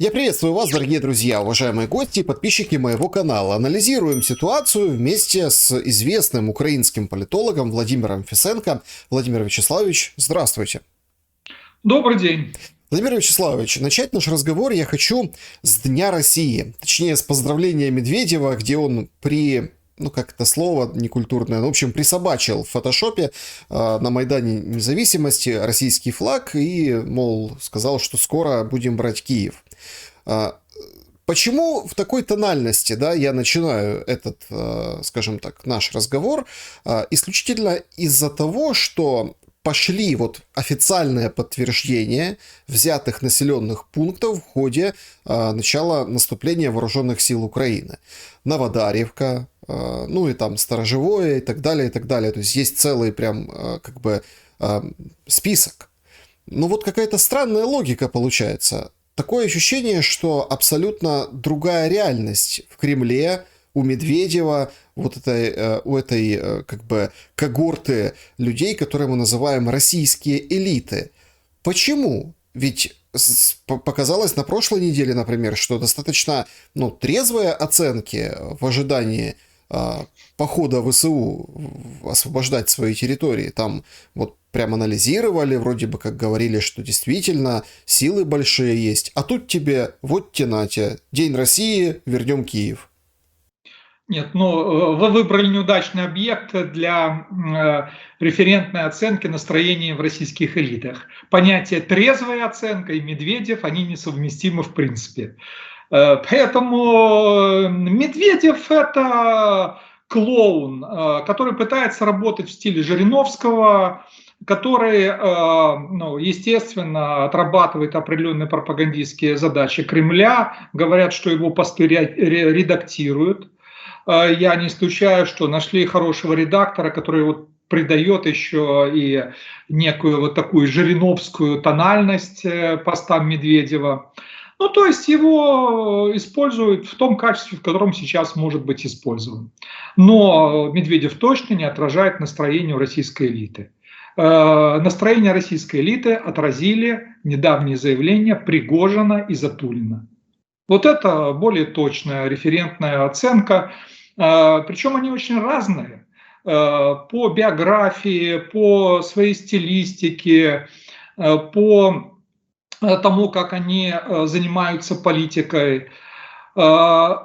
Я приветствую вас, дорогие друзья, уважаемые гости и подписчики моего канала. Анализируем ситуацию вместе с известным украинским политологом Владимиром Фисенко. Владимир Вячеславович, здравствуйте. Добрый день. Владимир Вячеславович, начать наш разговор я хочу с Дня России. Точнее, с поздравления Медведева, где он как это слово некультурное, в общем, присобачил в фотошопе на Майдане Независимости российский флаг и, мол, сказал, что скоро будем брать Киев. Почему в такой тональности, да, я начинаю этот, скажем так, наш разговор? Исключительно из-за того, что пошли вот официальные подтверждения взятых населенных пунктов в ходе начала наступления вооруженных сил Украины. Новодарьевка, ну и там Сторожевое и так далее, и так далее. То есть есть целый прям список. Но вот какая-то странная логика получается. Такое ощущение, что абсолютно другая реальность в Кремле, у Медведева, у этой когорты людей, которые мы называем российские элиты. Почему? Ведь показалось на прошлой неделе, например, что достаточно трезвые оценки в ожидании похода ВСУ освобождать свои территории. Там вот прям анализировали, вроде бы как говорили, что действительно силы большие есть. А тут тебе, вот тенате, День России, вернем Киев. Нет, вы выбрали неудачный объект для референтной оценки настроения в российских элитах. Понятие трезвая оценка и Медведев, они несовместимы в принципе. Поэтому Медведев — это клоун, который пытается работать в стиле Жириновского, который, естественно, отрабатывает определенные пропагандистские задачи Кремля. Говорят, что его посты редактируют. Я не исключаю, что нашли хорошего редактора, который вот придает еще и некую вот такую жириновскую тональность постам Медведева. То есть его используют в том качестве, в котором сейчас может быть использован. Но Медведев точно не отражает настроение российской элиты. Настроение российской элиты отразили недавние заявления Пригожина и Затулина. Вот это более точная референтная оценка. Причем они очень разные по биографии, по своей стилистике, по тому, как они занимаются политикой. Оба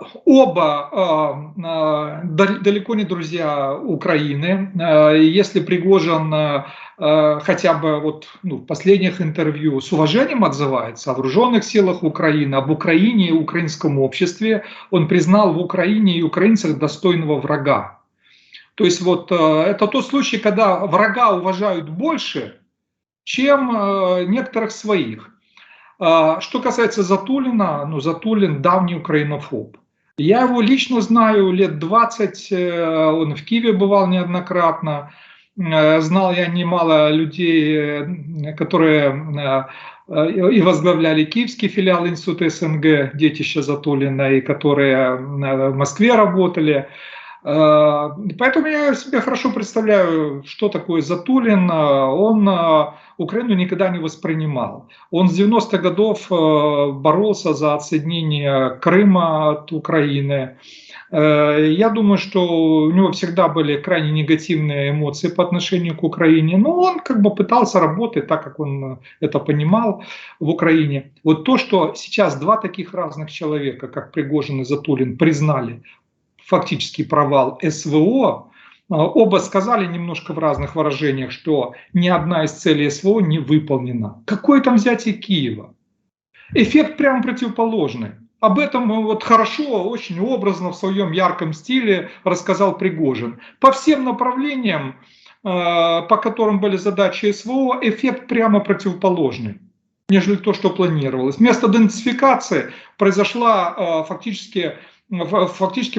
далеко не друзья Украины. Если Пригожин хотя бы в последних интервью с уважением отзывается о вооруженных силах Украины, об Украине и украинском обществе, он признал в Украине и украинцах достойного врага. То есть это тот случай, когда врага уважают больше, чем некоторых своих. Что касается Затулина, Затулин давний украинофоб. Я его лично знаю лет 20, он в Киеве бывал неоднократно. Знал я немало людей, которые и возглавляли киевский филиал Института СНГ, детище Затулина, и которые в Москве работали. Поэтому я себе хорошо представляю, что такое Затулин. Он Украину никогда не воспринимал. Он с 90-х годов боролся за отсоединение Крыма от Украины. Я думаю, что у него всегда были крайне негативные эмоции по отношению к Украине, но он пытался работать так, как он это понимал в Украине. Вот то, что сейчас два таких разных человека, как Пригожин и Затулин, признали фактический провал СВО, оба сказали немножко в разных выражениях, что ни одна из целей СВО не выполнена. Какое там взятие Киева? Эффект прямо противоположный. Об этом хорошо, очень образно в своем ярком стиле рассказал Пригожин. По всем направлениям, по которым были задачи СВО, эффект прямо противоположный, нежели то, что планировалось. Вместо денацификации фактически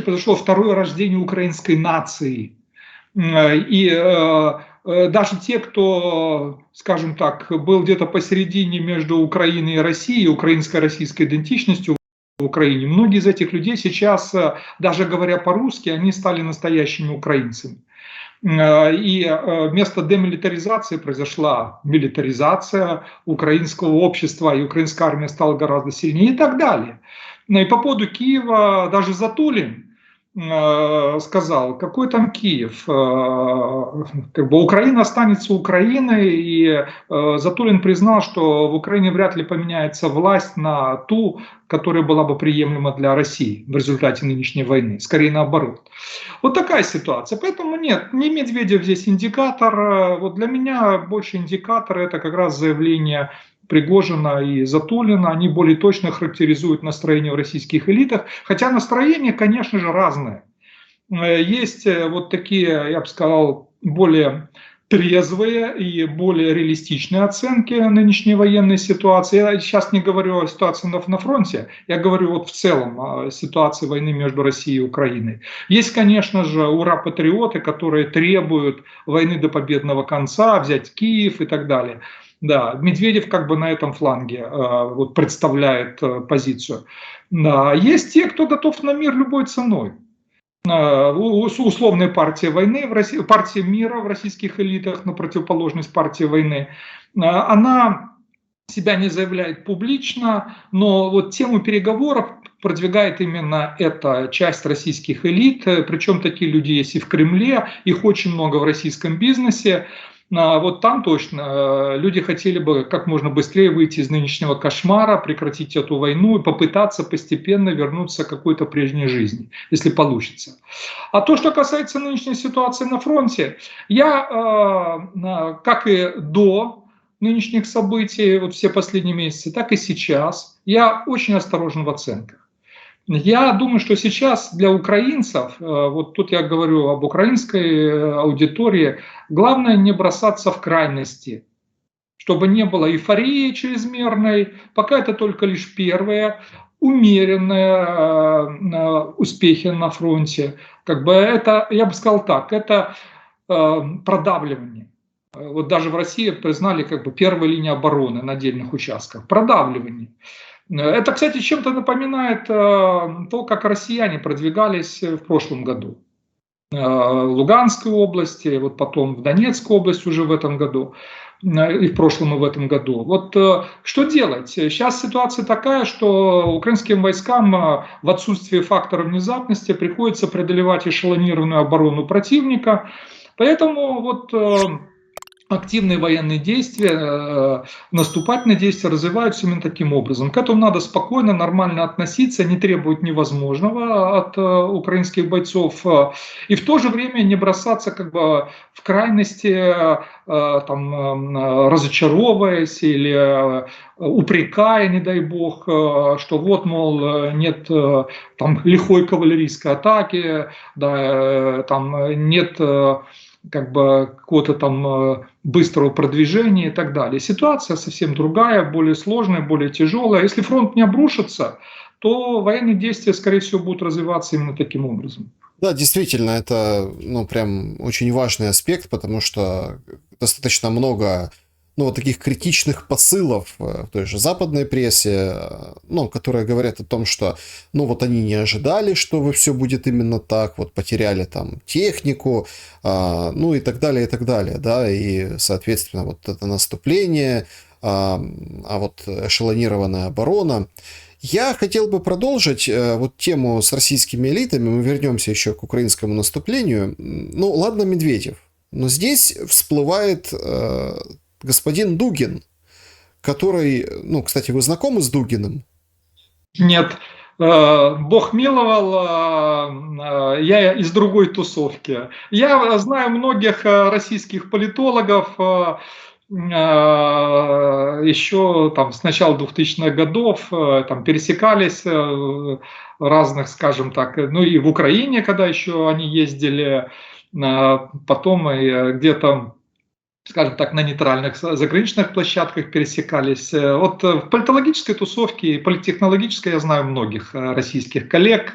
произошло второе рождение украинской нации. И даже те, кто, скажем так, был где-то посередине между Украиной и Россией, украинско-российской идентичностью в Украине, многие из этих людей сейчас, даже говоря по-русски, они стали настоящими украинцами. И вместо демилитаризации произошла милитаризация украинского общества, и украинская армия стала гораздо сильнее и так далее. И по поводу Киева даже Затулин сказал, какой там Киев, как бы Украина останется Украиной, и Затулин признал, что в Украине вряд ли поменяется власть на ту, которая была бы приемлема для России в результате нынешней войны, скорее наоборот. Вот такая ситуация. Поэтому нет, не Медведев здесь индикатор. Вот для меня больше индикатор — это как раз заявление Пригожина и Затулина. Они более точно характеризуют настроение в российских элитах. Хотя настроения, конечно же, разные. Есть вот такие, я бы сказал, более трезвые и более реалистичные оценки нынешней военной ситуации. Я сейчас не говорю о ситуации на фронте, я говорю вот в целом о ситуации войны между Россией и Украиной. Есть, конечно же, ура-патриоты, которые требуют войны до победного конца, взять Киев и так далее. Да, Медведев как бы на этом фланге вот, представляет позицию. Да, есть те, кто готов на мир любой ценой. Условная партия войны, партия мира в российских элитах, на противоположность партии войны, она себя не заявляет публично, но вот тему переговоров продвигает именно эта часть российских элит, причем такие люди есть и в Кремле, их очень много в российском бизнесе. Вот там точно люди хотели бы как можно быстрее выйти из нынешнего кошмара, прекратить эту войну и попытаться постепенно вернуться к какой-то прежней жизни, если получится. А то, что касается нынешней ситуации на фронте, я, как и до нынешних событий, вот все последние месяцы, так и сейчас, я очень осторожен в оценках. Я думаю, что сейчас для украинцев, вот тут я говорю об украинской аудитории, главное не бросаться в крайности, чтобы не было эйфории чрезмерной, пока это только лишь первые умеренные успехи на фронте. Как бы это, я бы сказал так, это продавливание. Вот даже в России признали как бы первой линии обороны на отдельных участках. Продавливание. Это, кстати, чем-то напоминает то, как россияне продвигались в прошлом году. В Луганской области, вот потом в Донецкой области уже в этом году, и в прошлом, и в этом году. Вот что делать? Сейчас ситуация такая, что украинским войскам в отсутствии фактора внезапности приходится преодолевать эшелонированную оборону противника. Поэтому вот активные военные действия, наступательные действия развиваются именно таким образом. К этому надо спокойно, нормально относиться, не требовать невозможного от украинских бойцов. И в то же время не бросаться как бы в крайности, там, разочаровываясь или упрекая, не дай бог, что вот, мол, нет там лихой кавалерийской атаки, да, там нет как бы какого-то там быстрого продвижения и так далее. Ситуация совсем другая, более сложная, более тяжелая. Если фронт не обрушится, то военные действия, скорее всего, будут развиваться именно таким образом. Да, действительно, это, ну, прям очень важный аспект, потому что достаточно много, ну, вот таких критичных посылов в той же западной прессе, ну, которые говорят о том, что, ну, вот они не ожидали, что все будет именно так, вот потеряли там технику, ну, и так далее, да, и, соответственно, вот это наступление, а вот эшелонированная оборона. Я хотел бы продолжить вот тему с российскими элитами, мы вернемся еще к украинскому наступлению. Ну, ладно, Медведев, но здесь всплывает господин Дугин, который, ну, кстати, вы знакомы с Дугиным? Нет, Бог миловал, я из другой тусовки. Я знаю многих российских политологов, еще там с начала 2000-х годов там пересекались разных, скажем так, ну и в Украине, когда еще они ездили, потом и где-то, скажем так, на нейтральных заграничных площадках пересекались. Вот в политологической тусовке и политтехнологической я знаю многих российских коллег,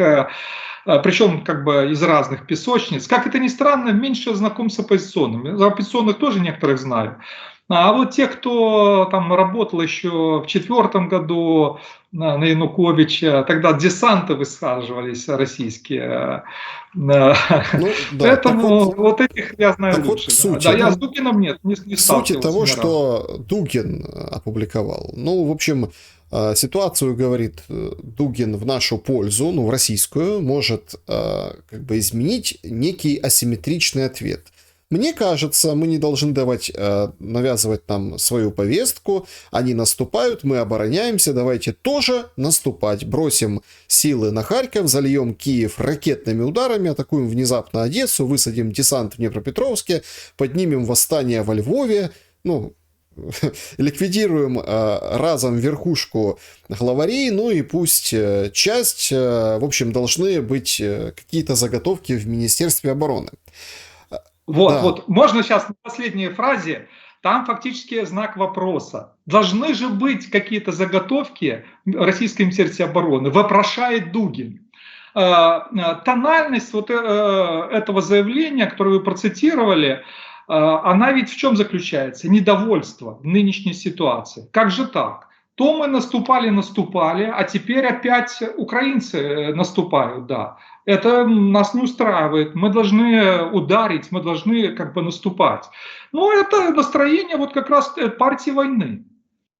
причем как бы из разных песочниц. Как это ни странно, меньше знаком с оппозиционными. Оппозиционных тоже некоторых знаю. А вот те, кто там работал еще в 2004 году на Януковича, тогда десанты высаживались российские. Ну да, Поэтому вот этих я знаю так вот к лучше. Да, да, сути. я с Дукиным нет, не К сути сталкивался того, ни разу. что Дугин опубликовал. Ну, в общем, ситуацию, говорит Дугин, в нашу пользу, ну, в российскую, может как бы изменить некий асимметричный ответ. Мне кажется, мы не должны давать, навязывать нам свою повестку. Они наступают, мы обороняемся, давайте тоже наступать. Бросим силы на Харьков, зальем Киев ракетными ударами, атакуем внезапно Одессу, высадим десант в Днепропетровске, поднимем восстание во Львове, ну, ликвидируем разом верхушку главарей, ну и пусть часть, в общем, должны быть какие-то заготовки в Министерстве обороны. Вот, Да, вот, можно сейчас на последней фразе, там фактически знак вопроса. Должны же быть какие-то заготовки в Российском Министерстве обороны, вопрошает Дугин. Тональность вот этого заявления, которое вы процитировали, она ведь в чем заключается? Недовольство в нынешней ситуации. Как же так? То мы наступали, а теперь опять украинцы наступают, да. Это нас не устраивает, мы должны ударить, мы должны как бы наступать. Но это настроение вот как раз партии войны.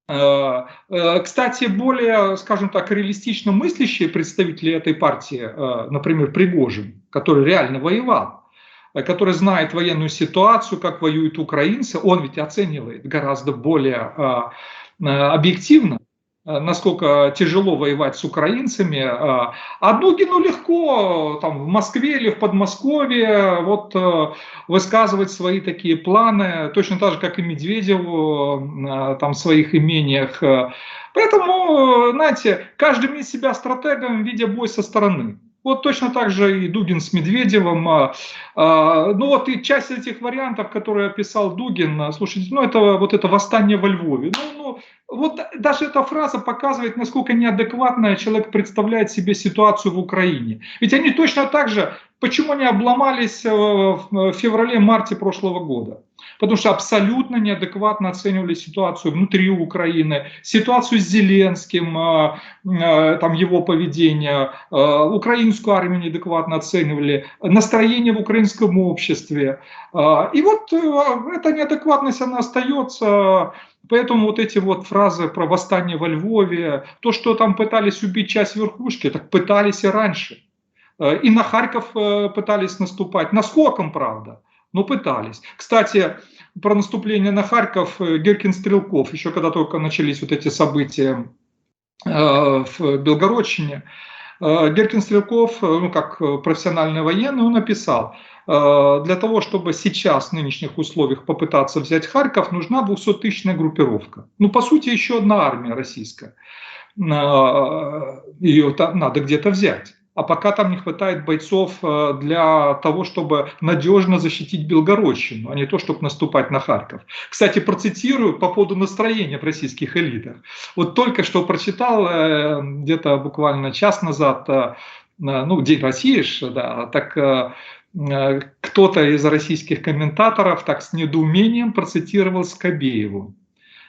Кстати, более, скажем так, реалистично мыслящие представители этой партии, например, Пригожин, который реально воевал, который знает военную ситуацию, как воюют украинцы, он ведь оценивает гораздо более объективно, насколько тяжело воевать с украинцами. А Дугину легко там, в Москве или в Подмосковье вот, высказывать свои такие планы, точно так же, как и Медведеву там, в своих имениях. Поэтому, знаете, каждый видит себя стратегом, видя бой со стороны. Вот точно так же и Дугин с Медведевым. Ну вот и часть этих вариантов, которые описал Дугин, слушайте, ну это вот это восстание во Львове. Вот даже эта фраза показывает, насколько неадекватно человек представляет себе ситуацию в Украине. Ведь они точно так же, почему они обломались в феврале-марте прошлого года? Потому что абсолютно неадекватно оценивали ситуацию внутри Украины, ситуацию с Зеленским, там его поведение, украинскую армию неадекватно оценивали, настроение в украинском обществе. И вот эта неадекватность, она остается. Поэтому вот эти вот фразы про восстание во Львове, то, что там пытались убить часть верхушки, так пытались и раньше. И на Харьков пытались наступать. Наскоком, правда, но пытались. Кстати, про наступление на Харьков Геркин-Стрелков, еще когда только начались вот эти события в Белгородчине, Геркин-Стрелков, ну, как профессиональный военный, он написал, для того, чтобы сейчас в нынешних условиях попытаться взять Харьков, нужна 200-тысячная группировка. Ну, по сути, еще одна армия российская. Ее надо где-то взять. А пока там не хватает бойцов для того, чтобы надежно защитить Белгородчину, а не то, чтобы наступать на Харьков. Кстати, процитирую по поводу настроения в российских элитах. Вот только что прочитал где-то буквально час назад, ну, День России, да, так кто-то из российских комментаторов так с недоумением процитировал Скобееву,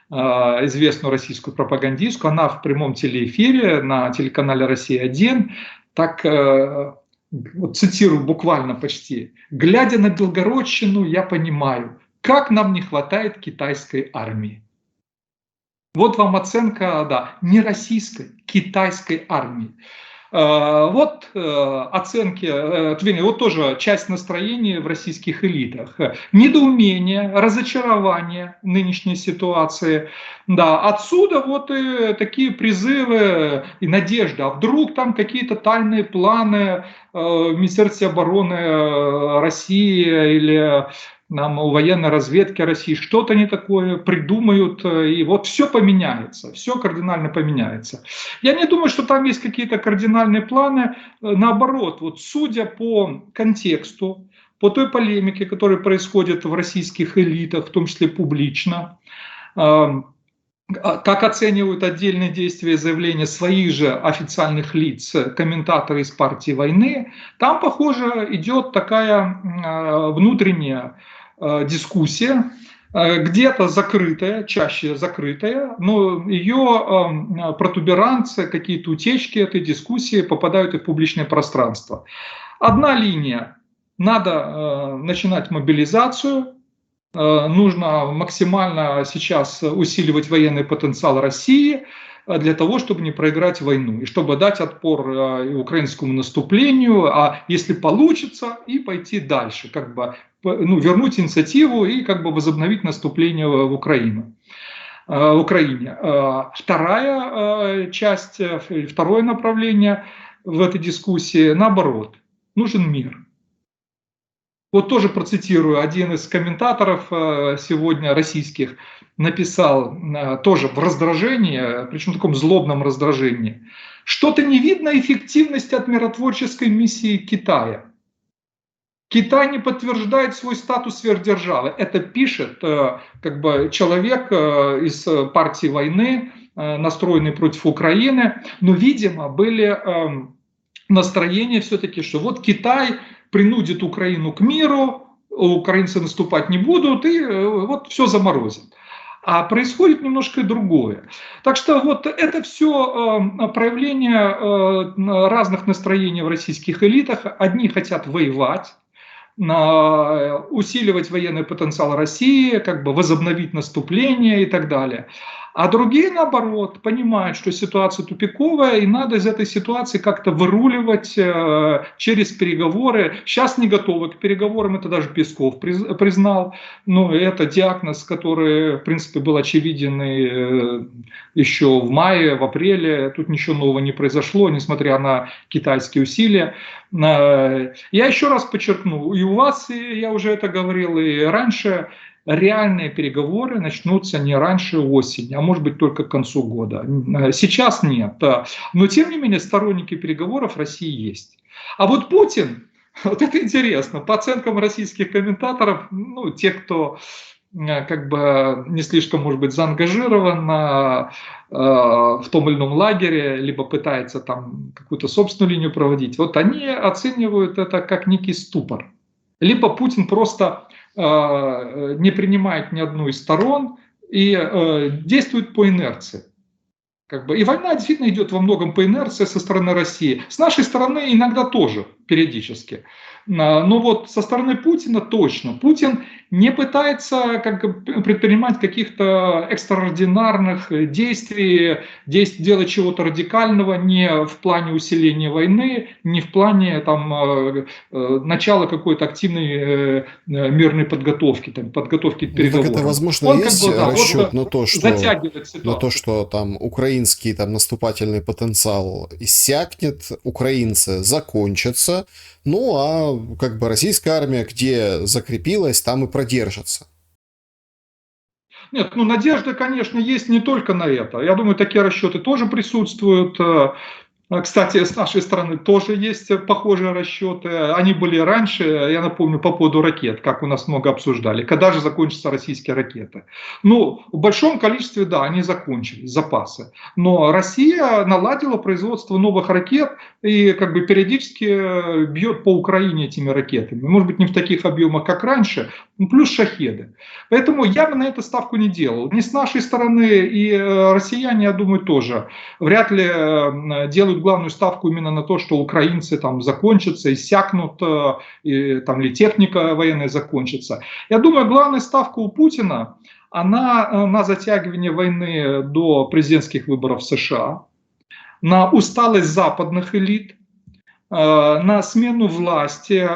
известную российскую пропагандистку. Она в прямом телеэфире на телеканале «Россия-1», так, вот цитирую буквально почти, «Глядя на Белгородчину, я понимаю, как нам не хватает китайской армии». Вот вам оценка, да, не российской, китайской армии. Вот оценки, вот тоже часть настроения в российских элитах. Недоумение, разочарование нынешней ситуации. Да, отсюда вот и такие призывы и надежда. А вдруг там какие-то тайные планы в Министерстве обороны России или нам у военной разведки России что-то не такое придумают, и вот все поменяется, все кардинально поменяется. Я не думаю, что там есть какие-то кардинальные планы. Наоборот, вот судя по контексту, по той полемике, которая происходит в российских элитах, в том числе публично, как оценивают отдельные действия и заявления своих же официальных лиц, комментаторы из партии войны, там, похоже, идет такая внутренняя дискуссия, где-то закрытая, чаще закрытая, но ее протуберанцы, какие-то утечки этой дискуссии попадают и в публичное пространство. Одна линия. Надо начинать мобилизацию, нужно максимально сейчас усиливать военный потенциал России для того, чтобы не проиграть войну и чтобы дать отпор украинскому наступлению, а если получится, и пойти дальше, как бы, вернуть инициативу и как бы возобновить наступление в Украину. В Украине. Вторая часть, второе направление в этой дискуссии наоборот. Нужен мир. Вот тоже процитирую, один из комментаторов сегодня российских написал тоже в раздражении, причем в таком злобном раздражении, что-то не видно эффективности от миротворческой миссии Китая. Китай не подтверждает свой статус сверхдержавы. Это пишет как бы человек из партии войны, настроенный против Украины, но, видимо, были настроения все-таки, что вот Китай принудит Украину к миру, украинцы наступать не будут, и вот все заморозит. А происходит немножко другое. Так что вот это все проявление разных настроений в российских элитах. Одни хотят воевать, усиливать военный потенциал России, как бы возобновить наступление и так далее. А другие, наоборот, понимают, что ситуация тупиковая, и надо из этой ситуации как-то выруливать через переговоры. Сейчас не готовы к переговорам, это даже Песков признал. Но это диагноз, который, в принципе, был очевиден еще в мае, в апреле. Тут ничего нового не произошло, несмотря на китайские усилия. Я еще раз подчеркну, и у вас, я уже это говорил и раньше, реальные переговоры начнутся не раньше осени, а может быть только к концу года. Сейчас нет. Но тем не менее сторонники переговоров в России есть. А вот Путин, вот это интересно, по оценкам российских комментаторов, ну, тех, кто как бы не слишком, может быть, заангажирован в том или ином лагере, либо пытается там какую-то собственную линию проводить, вот они оценивают это как некий ступор. Либо Путин просто не принимает ни одну из сторон и действует по инерции. Как бы. И война действительно идет во многом по инерции со стороны России. С нашей стороны иногда тоже, периодически. Но вот со стороны Путина точно. Путин не пытается предпринимать каких-то экстраординарных действий, делать чего-то радикального не в плане усиления войны, не в плане там, начала какой-то активной мирной подготовки, подготовки к переговорам. Так это, возможно, он есть расчет на то, что там украинский там, наступательный потенциал иссякнет, украинцы закончатся, ну а как бы российская армия, где закрепилась, там и продержится. Нет, ну надежда, конечно, есть не только на это. Я думаю, такие расчеты тоже присутствуют. Кстати, с нашей стороны тоже есть похожие расчеты. Они были раньше, я напомню, по поводу ракет, как у нас много обсуждали. Когда же закончатся российские ракеты? Ну, в большом количестве, да, они закончились, запасы. Но Россия наладила производство новых ракет и как бы периодически бьет по Украине этими ракетами. Может быть, не в таких объемах, как раньше, плюс шахеды. Поэтому я бы на это ставку не делал. Ни с нашей стороны, и россияне, я думаю, тоже вряд ли делают главную ставку именно на то, что украинцы там закончатся, иссякнут, и, там, или техника военная закончится. Я думаю, главная ставка у Путина, она на затягивание войны до президентских выборов в США, на усталость западных элит, на смену власти,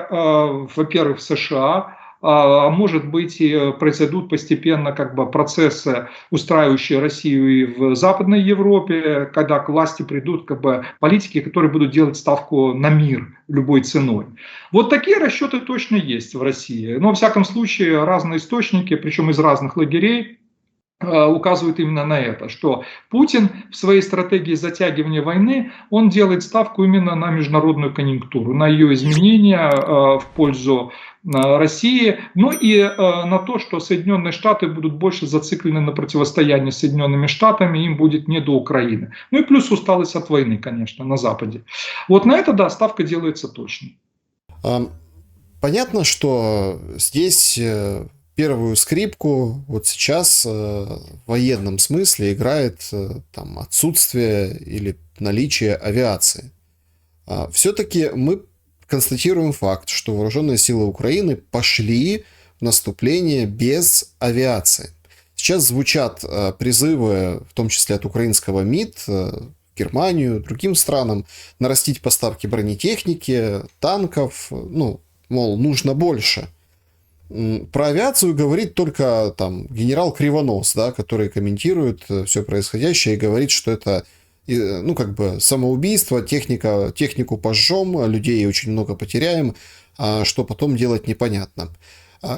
во-первых, в США, а может быть и произойдут постепенно как бы процессы, устраивающие Россию и в Западной Европе, когда к власти придут как бы политики, которые будут делать ставку на мир любой ценой. Вот такие расчеты точно есть в России. Но, во всяком случае, разные источники, причем из разных лагерей, указывают именно на это, что Путин в своей стратегии затягивания войны, он делает ставку именно на международную конъюнктуру, на ее изменения в пользу России, ну и на то, что Соединенные Штаты будут больше зациклены на противостоянии с Соединенными Штатами, им будет не до Украины. Ну и плюс усталость от войны, конечно, на Западе. Вот на это, да, ставка делается точно. Понятно, что здесь первую скрипку вот сейчас в военном смысле играет там отсутствие или наличие авиации. Все-таки мы констатируем факт, что вооруженные силы Украины пошли в наступление без авиации. Сейчас звучат призывы, в том числе от украинского МИД, Германию, другим странам, нарастить поставки бронетехники, танков, ну, мол, нужно больше. Про авиацию говорит только там генерал Кривонос, да, который комментирует все происходящее и говорит, что это, ну, как бы самоубийство, технику пожжем, людей очень много потеряем, а что потом делать непонятно.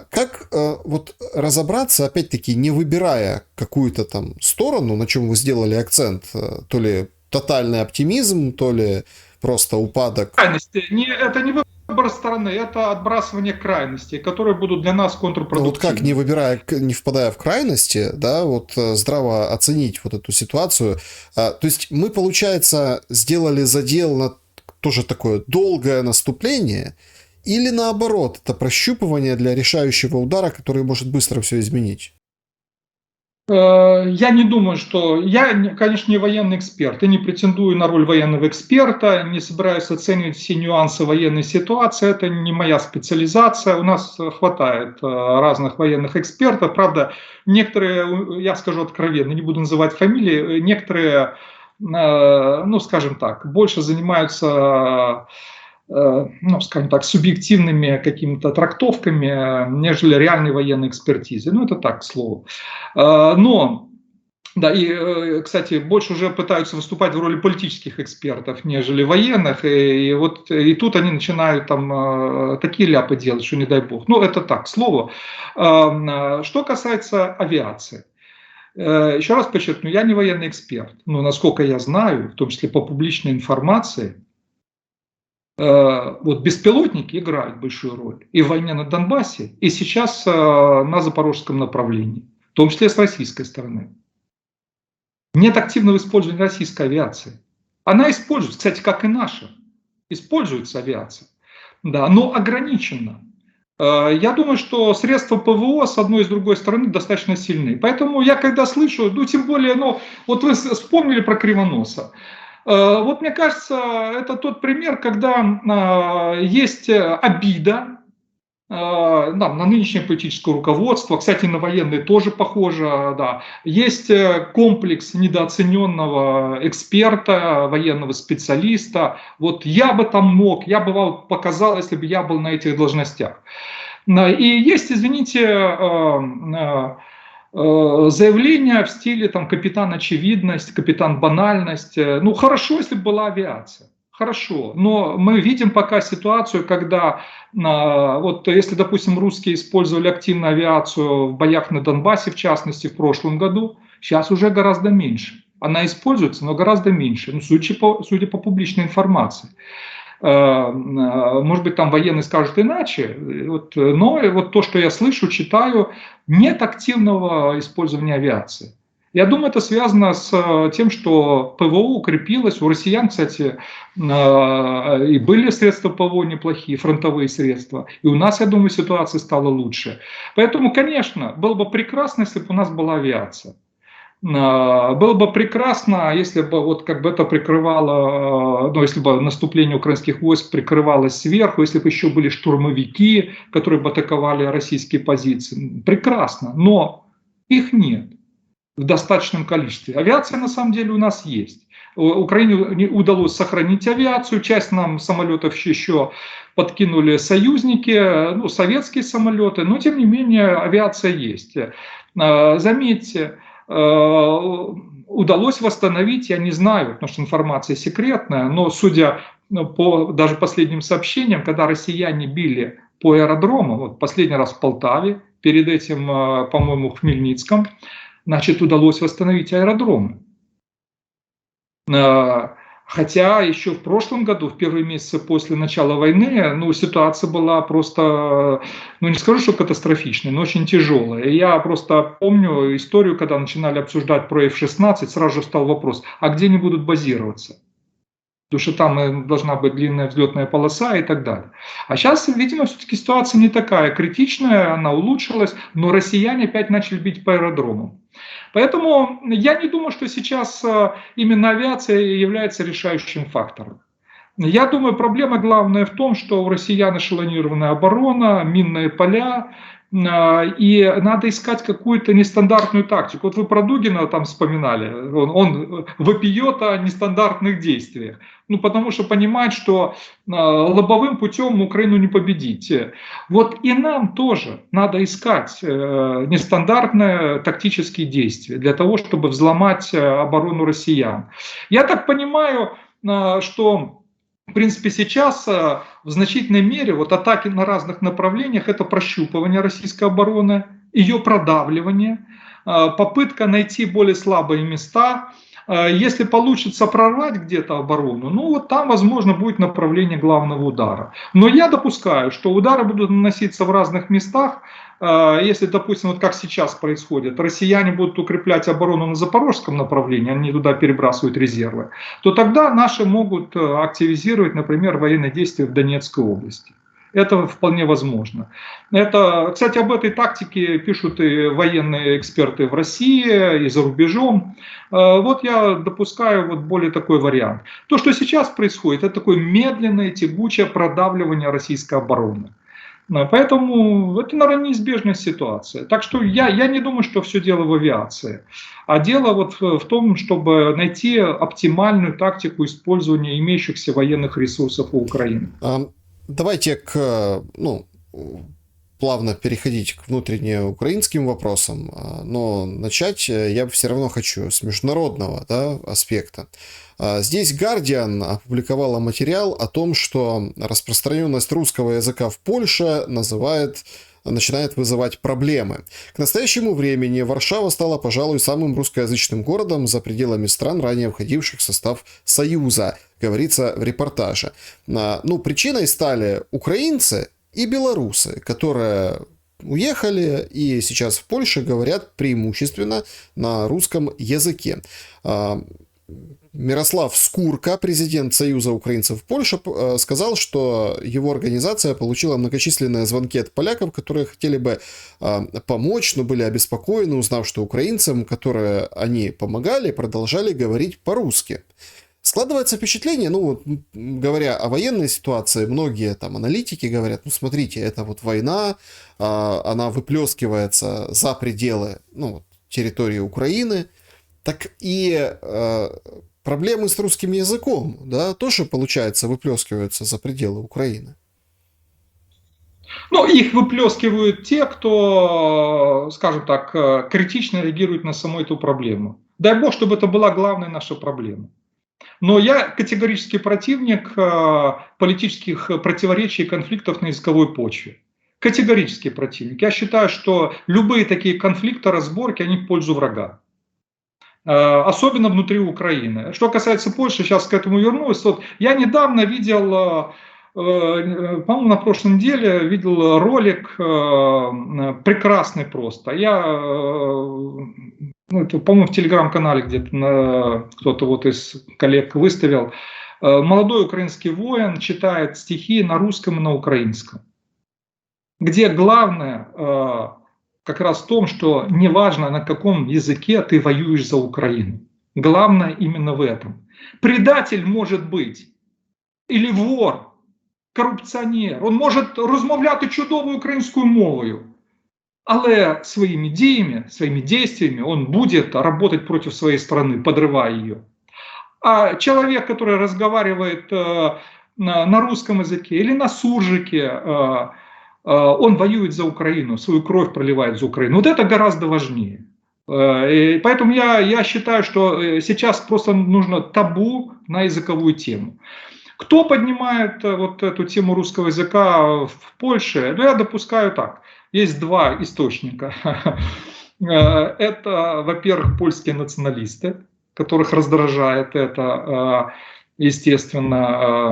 Как вот разобраться, опять-таки, не выбирая какую-то там сторону, на чем вы сделали акцент, то ли тотальный оптимизм, то ли просто упадок? Крайности. Это не выбор стороны, это отбрасывание крайностей, которые будут для нас Ну вот как, не контрпродуктивны. выбирая, не впадая в крайности, да, вот здраво оценить вот эту ситуацию. То есть мы, получается, сделали задел на тоже такое долгое наступление, или наоборот, это прощупывание для решающего удара, который может быстро все изменить? Я не думаю, что... Я, конечно, не военный эксперт и не претендую на роль военного эксперта, не собираюсь оценивать все нюансы военной ситуации, это не моя специализация. У нас хватает разных военных экспертов. Правда, некоторые, я скажу откровенно, не буду называть фамилии, некоторые, ну, скажем так, больше занимаются, ну, скажем так, субъективными какими-то трактовками, нежели реальной военной экспертизой. Ну, это так, к слову. Но, да, и, кстати, больше уже пытаются выступать в роли политических экспертов, нежели военных, и вот и тут они начинают там такие ляпы делать, что не дай бог. Ну, это так, к слову. Что касается авиации. Еще раз подчеркну, я не военный эксперт, но насколько я знаю, в том числе по публичной информации, вот беспилотники играют большую роль и в войне на Донбассе, и сейчас на запорожском направлении, в том числе с российской стороны. Нет активного использования российской авиации. Она используется, кстати, как и наша. Используется авиация, да, но ограниченно. Я думаю, что средства ПВО с одной и с другой стороны достаточно сильны. Поэтому я когда слышу, ну тем более, ну вот вы вспомнили про Кривоноса. Вот мне кажется, это тот пример, когда есть обида да, на нынешнее политическое руководство, кстати, на военные тоже похоже, да. Есть комплекс недооцененного эксперта, военного специалиста. Вот я бы там мог, я бы вам показал, если бы я был на этих должностях. И есть, извините, заявления в стиле там капитан очевидность, капитан банальность. Ну хорошо, если бы была авиация. Хорошо, но мы видим пока ситуацию, когда вот если, допустим, русские использовали активно авиацию в боях на Донбассе, в частности, в прошлом году, сейчас уже гораздо меньше. Она используется, но гораздо меньше, ну, судя по публичной информации. Может быть, там военные скажут иначе, но вот то, что я слышу, читаю, нет активного использования авиации. Я думаю, это связано с тем, что ПВО укрепилось. У россиян, кстати, и были средства ПВО неплохие, фронтовые средства. И у нас, я думаю, ситуация стала лучше. Поэтому, конечно, было бы прекрасно, если бы у нас была авиация. Было бы прекрасно, если бы вот как бы это прикрывало, ну, если бы наступление украинских войск прикрывалось сверху, если бы еще были штурмовики, которые бы атаковали российские позиции. Прекрасно, но их нет в достаточном количестве. Авиация на самом деле у нас есть. Украине удалось сохранить авиацию, часть нам самолетов еще подкинули союзники, ну, советские самолеты, но тем не менее авиация есть. Заметьте, удалось восстановить, я не знаю, потому что информация секретная, но судя по даже последним сообщениям, когда россияне били по аэродрому, вот последний раз в Полтаве, перед этим, по-моему, в Хмельницком, значит, удалось восстановить аэродромы. Хотя еще в прошлом году, в первые месяцы после начала войны, ну, ситуация была просто, ну, не скажу, что катастрофичной, но очень тяжелая. И я просто помню историю, когда начинали обсуждать про F-16, сразу же встал вопрос, а где они будут базироваться? потому что там должна быть длинная взлетная полоса и так далее. А сейчас, видимо, все-таки ситуация не такая критичная, она улучшилась, но россияне опять начали бить по аэродромам. Поэтому я не думаю, что сейчас именно авиация является решающим фактором. Я думаю, проблема главная в том, что у россиян эшелонированная оборона, минные поля, и надо искать какую-то нестандартную тактику. Вот вы про Дугина там вспоминали, он вопиет о нестандартных действиях. Ну, потому что понимает, что лобовым путем Украину не победить. Вот и нам тоже надо искать нестандартные тактические действия для того, чтобы взломать оборону россиян. Я так понимаю, что в принципе, сейчас в значительной мере вот атаки на разных направлениях — это прощупывание российской обороны, ее продавливание, попытка найти более слабые места. Если получится прорвать где-то оборону, ну вот там, возможно, будет направление главного удара. Но я допускаю, что удары будут наноситься в разных местах. Если, допустим, вот как сейчас происходит, россияне будут укреплять оборону на запорожском направлении, они туда перебрасывают резервы, то тогда наши могут активизировать, например, военные действия в Донецкой области. Это вполне возможно. Это, кстати, об этой тактике пишут и военные эксперты в России, и за рубежом. Вот я допускаю вот более такой вариант. То, что сейчас происходит, это такое медленное, тягучее продавливание российской обороны. Поэтому это, наверное, неизбежная ситуация. Так что я не думаю, что все дело в авиации. А дело вот в том, чтобы найти оптимальную тактику использования имеющихся военных ресурсов у Украины. Давайте плавно переходить к внутреннеукраинским вопросам, но начать я все равно хочу с международного, да, аспекта. Здесь Guardian опубликовала материал о том, что распространенность русского языка в Польше начинает вызывать проблемы. К настоящему времени Варшава стала, пожалуй, самым русскоязычным городом за пределами стран, ранее входивших в состав Союза, говорится в репортаже. Причиной стали украинцы и белорусы, которые уехали и сейчас в Польше говорят преимущественно на русском языке. Мирослав Скурка, президент Союза украинцев в Польше, сказал, что его организация получила многочисленные звонки от поляков, которые хотели бы помочь, но были обеспокоены, узнав, что украинцам, которые они помогали, продолжали говорить по-русски. Складывается впечатление, говоря о военной ситуации, многие там аналитики говорят, смотрите, это вот война, она выплескивается за пределы территории Украины, так и проблемы с русским языком, да, тоже, получается, выплескиваются за пределы Украины. Их выплескивают те, кто, скажем так, критично реагирует на саму эту проблему. Дай бог, чтобы это была главная наша проблема. Но я категорический противник политических противоречий и конфликтов на языковой почве. Категорический противник. Я считаю, что любые такие конфликты, разборки, они в пользу врага. Особенно внутри Украины. Что касается Польши, сейчас к этому вернусь. Вот я недавно видел, по-моему, на прошлой неделе видел ролик прекрасный просто. Это, по-моему, в телеграм-канале где-то кто-то вот из коллег выставил. Молодой украинский воин читает стихи на русском и на украинском. Где главное как раз в том, что неважно, на каком языке ты воюешь за Украину. Главное именно в этом. Предатель может быть, или вор, корупціонер, він може розмовляти чудовою українською мовою, але своими діями, своими действиями он будет работать против своей страны, подрывая ее. А человек, который разговаривает на русском языке или на суржике, он воюет за Украину, свою кровь проливает за Украину. Вот это гораздо важнее. И поэтому я считаю, что сейчас просто нужно табу на языковую тему. Кто поднимает вот эту тему русского языка в Польше? Я допускаю так. Есть два источника. Это, во-первых, польские националисты, которых раздражает это, естественно,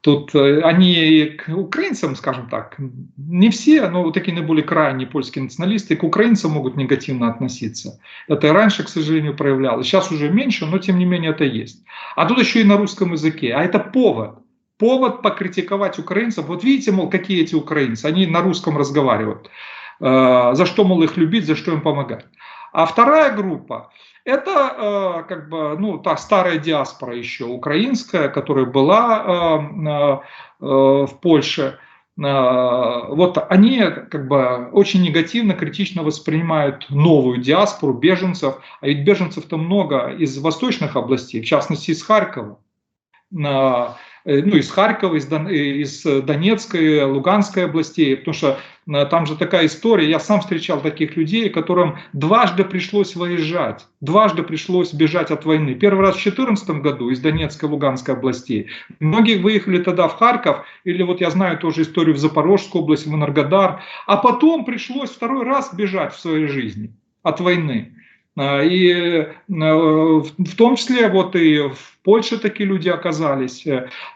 Тут они к украинцам, скажем так, не все, но вот такие наиболее крайние польские националисты к украинцам могут негативно относиться. Это и раньше, к сожалению, проявлялось. Сейчас уже меньше, но тем не менее это есть. А тут еще и на русском языке. А это повод. Повод покритиковать украинцев. Вот видите, мол, какие эти украинцы. Они на русском разговаривают. За что, мол, их любить, за что им помогать. А вторая группа – это как бы, ну, та старая диаспора еще украинская, которая была в Польше. Вот они как бы очень негативно, критично воспринимают новую диаспору беженцев. А ведь беженцев-то много из восточных областей, в частности из Харькова. Ну, из Харькова, из Донецкой, Луганской областей, потому что там же такая история, я сам встречал таких людей, которым дважды пришлось выезжать, дважды пришлось бежать от войны. Первый раз в 2014 году из Донецкой, Луганской областей. Многие выехали тогда в Харьков, или вот я знаю тоже историю в Запорожскую область, в Энергодар, а потом пришлось второй раз бежать в своей жизни от войны. И в том числе вот и в Польше такие люди оказались.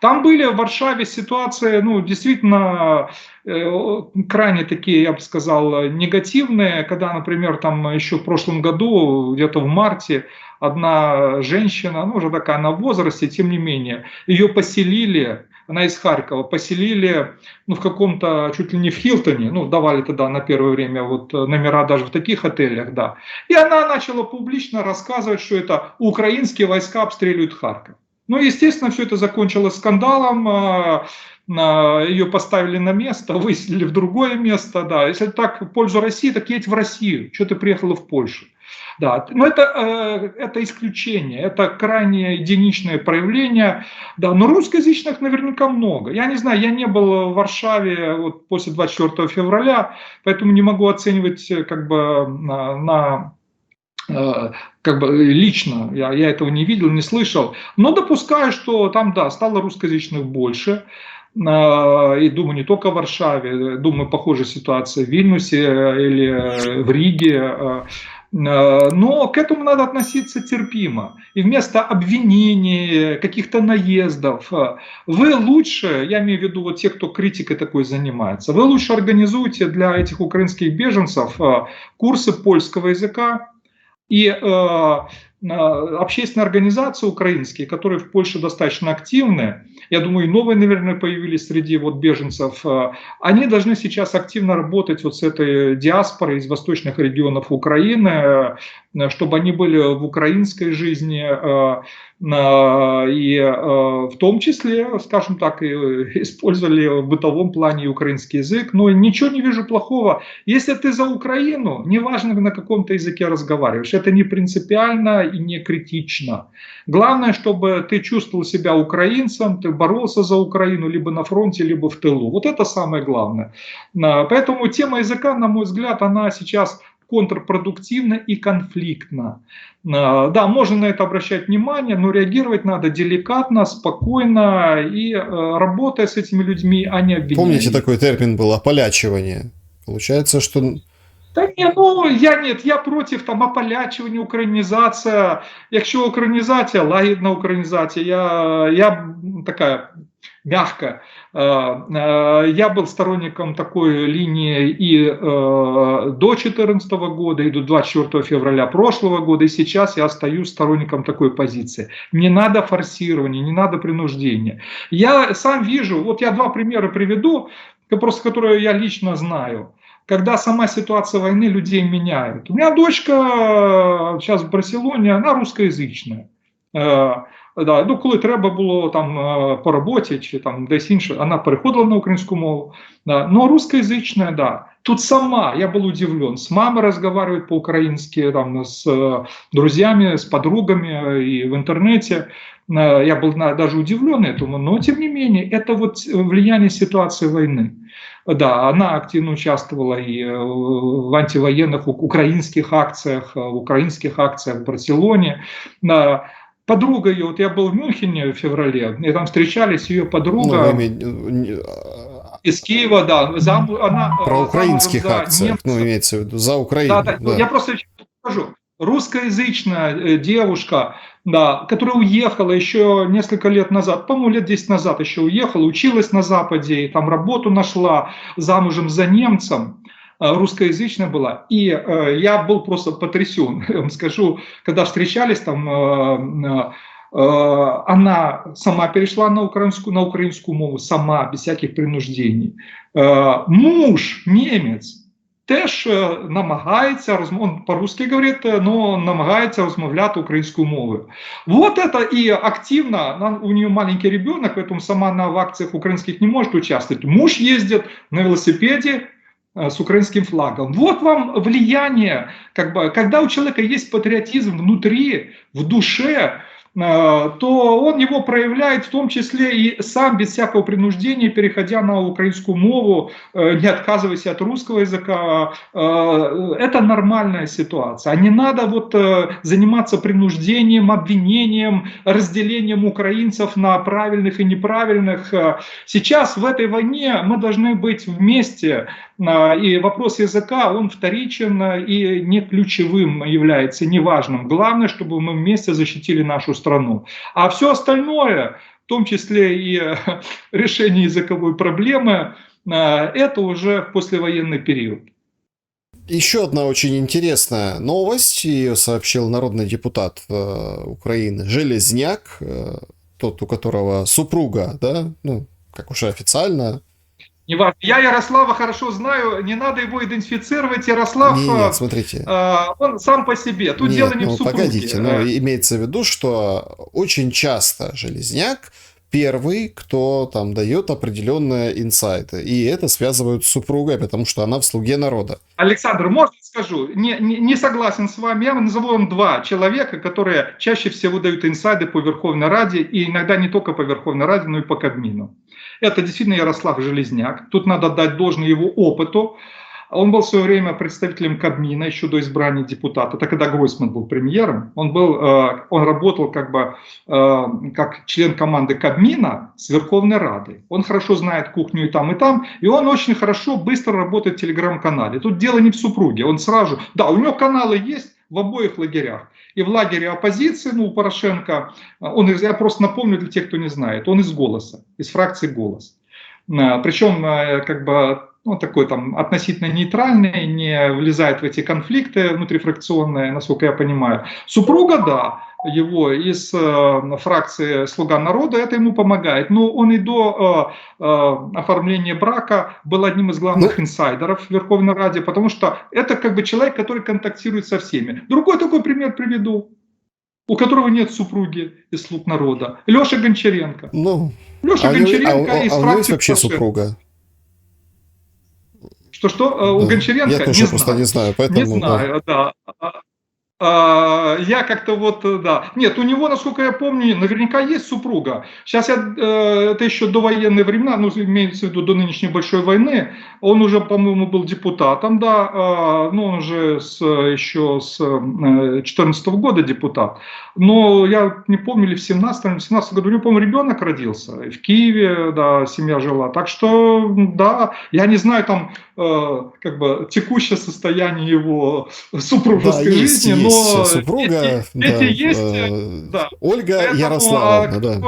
Там были в Варшаве ситуации, ну, действительно крайне такие, я бы сказал, негативные, когда, например, там еще в прошлом году, где-то в марте, одна женщина, ну, уже такая на возрасте, тем не менее, ее поселили, она из Харькова, поселили, ну, в каком-то, чуть ли не в Хилтоне, ну, давали тогда на первое время вот номера даже в таких отелях, да. И она начала публично рассказывать, что это украинские войска обстреливают Харьков. Ну, естественно, все это закончилось скандалом, ее поставили на место, выселили в другое место, да. Если так в пользу России, так едь в Россию, что ты приехала в Польшу. Да, но это исключение, это крайне единичное проявление, да, но русскоязычных наверняка много. Я не знаю, я не был в Варшаве вот после 24 февраля, поэтому не могу оценивать как бы как бы лично, я этого не видел, не слышал, но допускаю, что там, да, стало русскоязычных больше. И думаю, не только в Варшаве, думаю, похожая ситуация в Вильнюсе или в Риге. Но к этому надо относиться терпимо. И вместо обвинений, каких-то наездов, вы лучше, я имею в виду вот те, кто критикой такой занимается, вы лучше организуйте для этих украинских беженцев курсы польского языка. И общественные организации украинские, которые в Польше достаточно активны, я думаю, и новые, наверное, появились среди вот беженцев, они должны сейчас активно работать вот с этой диаспорой из восточных регионов Украины, чтобы они были в украинской жизни, и в том числе, скажем так, использовали в бытовом плане украинский язык. Но ничего не вижу плохого. Если ты за Украину, неважно на каком ты языке разговариваешь, это не принципиально и не критично. Главное, чтобы ты чувствовал себя украинцем, ты боролся за Украину либо на фронте, либо в тылу. Вот это самое главное. Поэтому тема языка, на мой взгляд, она сейчас контрпродуктивно и конфликтно. Да, можно на это обращать внимание, но реагировать надо деликатно, спокойно и работая с этими людьми, а не обвиняя. Помните, такой термин был ополячивание? Получается, что... Та ні, ну я проти там ополячування, українізація. Якщо українізація, лагідна українізація, я така мягко. Я был сторонником такой линии и до 2014 года, и до 24 февраля прошлого года, и сейчас я остаюсь сторонником такой позиции. Не надо форсирования, не надо принуждения. Я сам вижу, вот я два примера приведу, просто которые я лично знаю. Когда сама ситуация войны людей меняет. У меня дочка сейчас в Барселоне, она русскоязычная. Да, ну, коли треба було там по роботі чи там десь інше, вона переходила на українську мову. Да. Но русскоязычная, да. Тут сама, я был удивлен, с мамой разговаривает по-украински, там, с друзьями, с подругами и в интернете. Я был даже удивлен этому, но тем не менее, это вот влияние ситуации войны. Да, она активно участвовала и в антивоенных украинских акциях, в Барселоне. Подруга ее, вот я был в Мюнхене в феврале, и там встречались ее подруга из Киева, да, она про украинских акциях, ну, имеется в виду, за Украину. Да. Я просто скажу, русскоязычная девушка, да, которая уехала еще несколько лет назад, по-моему, лет 10 назад еще уехала, училась на Западе, и там работу нашла, замужем за немцем, русскоязычная была. И я был просто потрясен, я вам скажу, когда встречались там, она сама перешла на украинскую мову, сама, без всяких принуждений. Муж немець теж намагається, он по-русски говорит, но намагається розмовляти українською мовою. Вот это и активно, у нее маленький ребенок, поэтому сама она в акциях украинских не может участвовать. Муж ездит на велосипеде с украинским флагом. Вот вам влияние, как бы, когда у человека есть патриотизм внутри, в душе, то он его проявляет в том числе и сам, без всякого принуждения, переходя на украинскую мову, не отказываясь от русского языка. Это нормальная ситуация. А не надо вот заниматься принуждением, обвинением, разделением украинцев на правильных и неправильных. Сейчас в этой войне мы должны быть вместе, и вопрос языка, он вторичен и не ключевым является, неважным. Главное, чтобы мы вместе защитили нашу страну. А все остальное, в том числе и решение языковой проблемы, это уже послевоенный период. Еще одна очень интересная новость, ее сообщил народный депутат Украины Железняк, тот, у которого супруга, да, ну, как уже официально. Я Ярослава хорошо знаю, не надо его идентифицировать. Ярослав, Нет, смотрите. Он сам по себе. Тут дело не в супруге. Погодите, но имеется в виду, что очень часто Железняк первый, кто там дает определенные инсайты. И это связывают с супругой, потому что она в «Слуге народа». Александр, можно скажу? Не согласен с вами. Я назову вам два человека, которые чаще всего дают инсайды по Верховной Раде, и иногда не только по Верховной Раде, но и по Кабмину. Это действительно Ярослав Железняк. Тут надо дать должное его опыту. Он был в свое время представителем Кабмина еще до избрания депутата. Это когда Гройсман был премьером. Он работал как член команды Кабмина с Верховной Радой. Он хорошо знает кухню и там, и он очень хорошо, быстро работает в телеграм-канале. Тут дело не в супруге. Он сразу... Да, у него каналы есть в обоих лагерях. И в лагере оппозиции, у Порошенко, я просто напомню для тех, кто не знает, он из «Голоса», из фракции «Голос». Причем, такой там относительно нейтральный, не влезает в эти конфликты внутрифракционные, насколько я понимаю. Супруга, да, его из фракции «Слуга народа», это ему помогает. Но он и до оформления брака был одним из главных инсайдеров в Верховной Раде, потому что это человек, который контактирует со всеми. Другой такой пример приведу, у которого нет супруги из «Слуг народа». Леша Гончаренко. Леша Гончаренко из фракции. А у него есть вообще супруга? Что? У Гончаренко? Я тоже просто не знаю, поэтому... Не знаю, да. Я как-то да. Нет, у него, насколько я помню, наверняка есть супруга. Сейчас это еще до военные времена, имеется в виду до нынешней большой войны. Он уже, по-моему, был депутатом, да. Он уже еще с 2014 года депутат. Но я не помню, или в 17 году, у него, по-моему, ребенок родился. В Киеве, да, семья жила. Так что, да, я не знаю там текущее состояние его супружеской жизни, но супруга, дети есть, да. Ольга Ярославовна, да.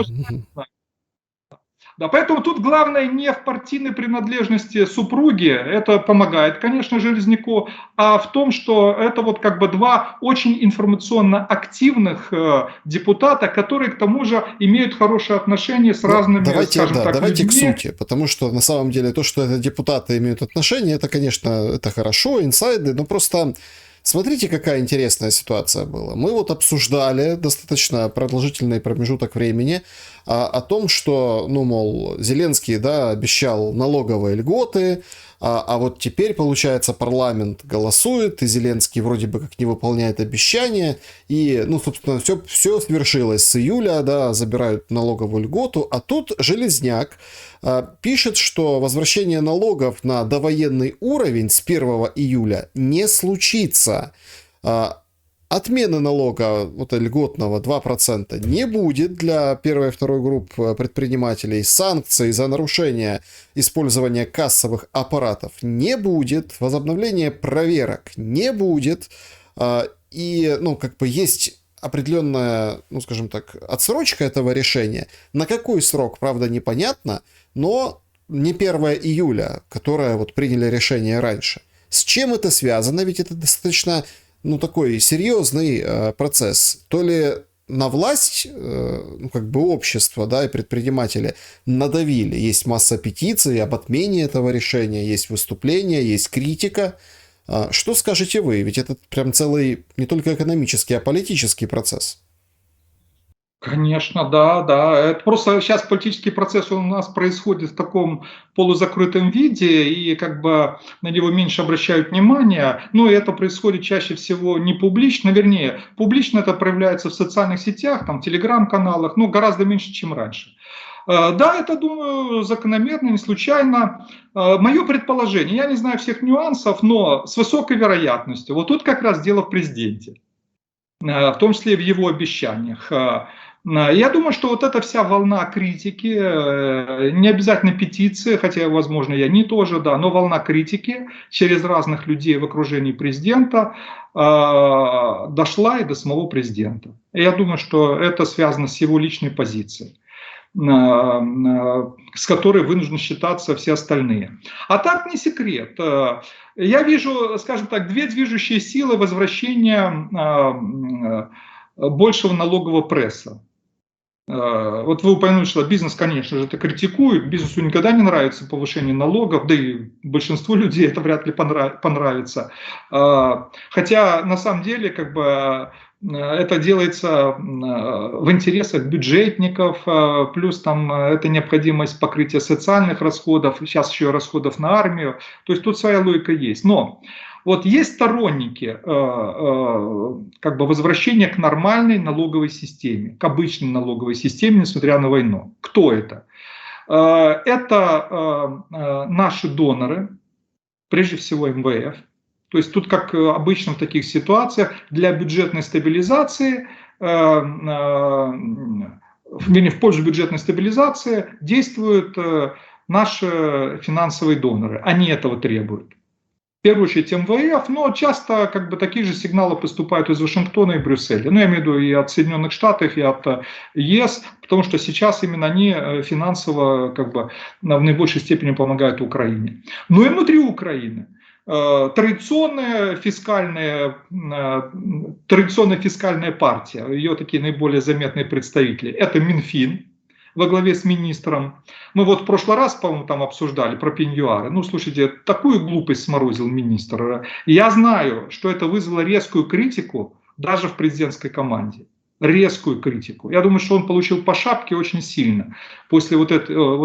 Да, поэтому тут главное не в партийной принадлежности супруги, это помогает, конечно, Железняку, а в том, что это два очень информационно активных депутата, которые к тому же имеют хорошие отношения с разными, давайте к сути, потому что на самом деле то, что это депутаты имеют отношения, это, конечно, это хорошо, инсайды, но просто... Смотрите, какая интересная ситуация была. Мы обсуждали достаточно продолжительный промежуток времени о том, что, Зеленский, да, обещал налоговые льготы, а вот теперь, получается, парламент голосует, и Зеленский вроде бы как не выполняет обещания, и, собственно, все свершилось с июля, да, забирают налоговую льготу, а тут Железняк пишет, что возвращение налогов на довоенный уровень с 1 июля не случится. Отмены налога льготного 2% не будет для первой и второй групп предпринимателей. Санкций за нарушение использования кассовых аппаратов не будет. Возобновления проверок не будет. И, есть определенная, ну, скажем так, отсрочка этого решения. На какой срок, правда, непонятно, но не 1 июля, которое вот приняли решение раньше. С чем это связано? Ведь это достаточно, ну, такой серьезный процесс. То ли на власть, ну, как бы общество, да, и предприниматели надавили. Есть масса петиций об отмене этого решения, есть выступления, есть критика. Что скажете вы? Ведь это прям целый не только экономический, а политический процесс. Конечно, да, да. Это просто сейчас политический процесс он у нас происходит в таком полузакрытом виде, и как бы на него меньше обращают внимания. Но это происходит чаще всего не публично, вернее, публично это проявляется в социальных сетях, там, в телеграм-каналах, но гораздо меньше, чем раньше. Да, это, думаю, закономерно, не случайно. Мое предположение, я не знаю всех нюансов, но с высокой вероятностью, вот тут как раз дело в президенте, в том числе и в его обещаниях. Я думаю, что вот эта вся волна критики, не обязательно петиции, хотя, возможно, и они тоже, да, но волна критики через разных людей в окружении президента дошла и до самого президента. И я думаю, что это связано с его личной позицией, с которой вынуждены считаться все остальные. А так не секрет. Я вижу, скажем так, две движущие силы возвращения большего налогового пресса. Вот вы упомянули, что бизнес, конечно же, это критикует, бизнесу никогда не нравится повышение налогов, да и большинству людей это вряд ли понравится. Хотя на самом деле как бы это делается в интересах бюджетников, плюс там это необходимость покрытия социальных расходов, сейчас еще расходов на армию, то есть тут своя логика есть. Но вот есть сторонники как бы возвращения к нормальной налоговой системе, к обычной налоговой системе, несмотря на войну. Кто это? Это наши доноры, прежде всего МВФ. То есть тут, как обычно в таких ситуациях, для бюджетной стабилизации, в пользу бюджетной стабилизации действуют наши финансовые доноры. Они этого требуют. В первую очередь МВФ, но часто как бы такие же сигналы поступают из Вашингтона и Брюсселя. Ну, я имею в виду и от Соединенных Штатов, и от ЕС, потому что сейчас именно они финансово как бы в наибольшей степени помогают Украине. Но и внутри Украины традиционная фискальная партия, ее такие наиболее заметные представители, это Минфин во главе с министром. Мы вот в прошлый раз, по-моему, там обсуждали про пеньюары. Ну, слушайте, такую глупость сморозил министр. Я знаю, что это вызвало резкую критику даже в президентской команде. Резкую критику. Я думаю, что он получил по шапке очень сильно после вот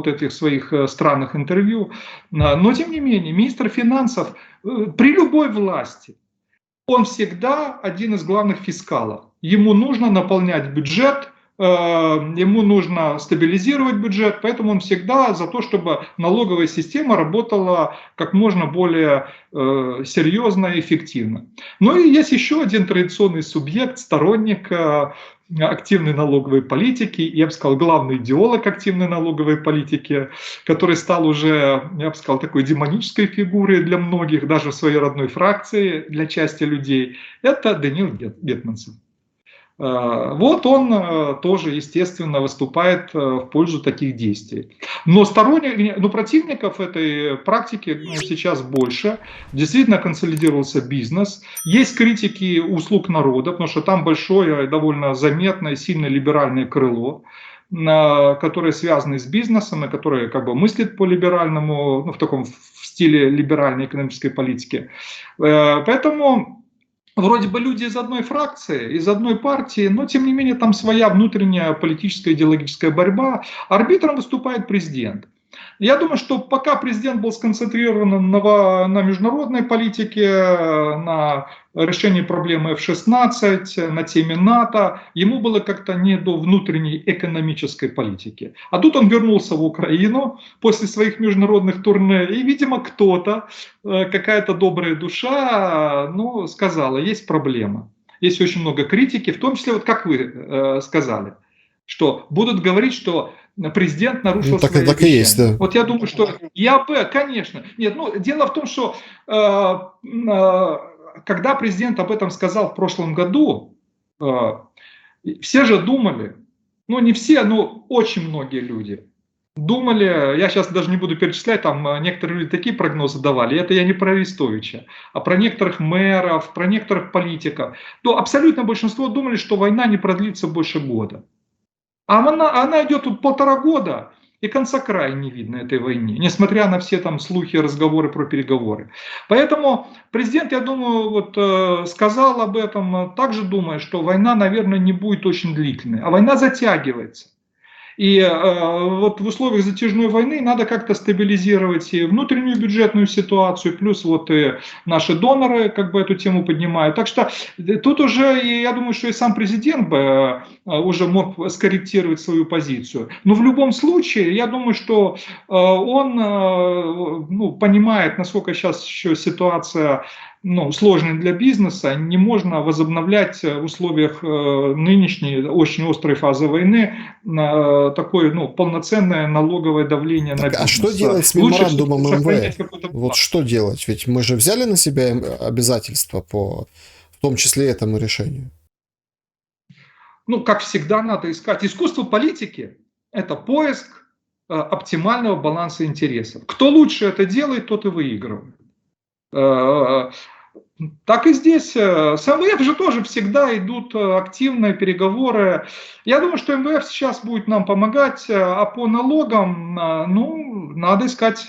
этих своих странных интервью. Но, тем не менее, министр финансов при любой власти, он всегда один из главных фискалов. Ему нужно наполнять бюджет, ему нужно стабилизировать бюджет, поэтому он всегда за то, чтобы налоговая система работала как можно более серьезно и эффективно. Ну и есть еще один традиционный субъект, сторонник активной налоговой политики, я бы сказал, главный идеолог активной налоговой политики, который стал уже, я бы сказал, такой демонической фигурой для многих, даже в своей родной фракции, для части людей, это Даниил Гетманцев. Вот он тоже, естественно, выступает в пользу таких действий. Но противников этой практики сейчас больше. Действительно консолидировался бизнес. Есть критики услуг народа, потому что там большое, довольно заметное, сильно либеральное крыло, которое связано с бизнесом, и которое как бы мыслит по либеральному, в таком в стиле либеральной экономической политики. Поэтому вроде бы люди из одной фракции, из одной партии, но тем не менее там своя внутренняя политическая идеологическая борьба. Арбитром выступает президент. Я думаю, что пока президент был сконцентрирован на международной политике, на решении проблемы F-16, на теме НАТО, ему было как-то не до внутренней экономической политики. А тут он вернулся в Украину после своих международных турне, и, видимо, кто-то, какая-то добрая душа, сказала, есть проблема. Есть очень много критики, в том числе, вот как вы сказали, что будут говорить, что президент нарушил свои обещания. Так и есть, да. Вот я думаю, что конечно. Нет, дело в том, что когда президент об этом сказал в прошлом году, Все же думали, ну не все, но очень многие люди думали, я сейчас даже не буду перечислять, там некоторые люди такие прогнозы давали, это я не про Арестовича, а про некоторых мэров, про некоторых политиков. То абсолютно большинство думали, что война не продлится больше года. А она идет тут 1,5 года, и конца края не видно этой войне, несмотря на все там слухи, разговоры про переговоры. Поэтому президент, я думаю, вот сказал об этом, также думая, что война, наверное, не будет очень длительной, а война затягивается. И вот в условиях затяжной войны надо как-то стабилизировать и внутреннюю бюджетную ситуацию, плюс вот и наши доноры как бы эту тему поднимают. Так что тут уже, я думаю, что и сам президент бы уже мог скорректировать свою позицию. Но в любом случае, я думаю, что он ну, понимает, насколько сейчас еще ситуация сложный для бизнеса, не можно возобновлять в условиях нынешней очень острой фазы войны такое полноценное налоговое давление на Так, а что бизнес. делать с Лучше меморандумом все-таки МВФ? сохранять какой-то Вот план. что делать? Ведь мы же взяли на себя обязательства по, в том числе, этому решению. Ну, как всегда, надо искать. Искусство политики – это поиск оптимального баланса интересов. Кто лучше это делает, тот и выигрывает. Так и здесь. С МВФ же тоже всегда идут активные переговоры. Я думаю, что МВФ сейчас будет нам помогать, а по налогам, ну, надо искать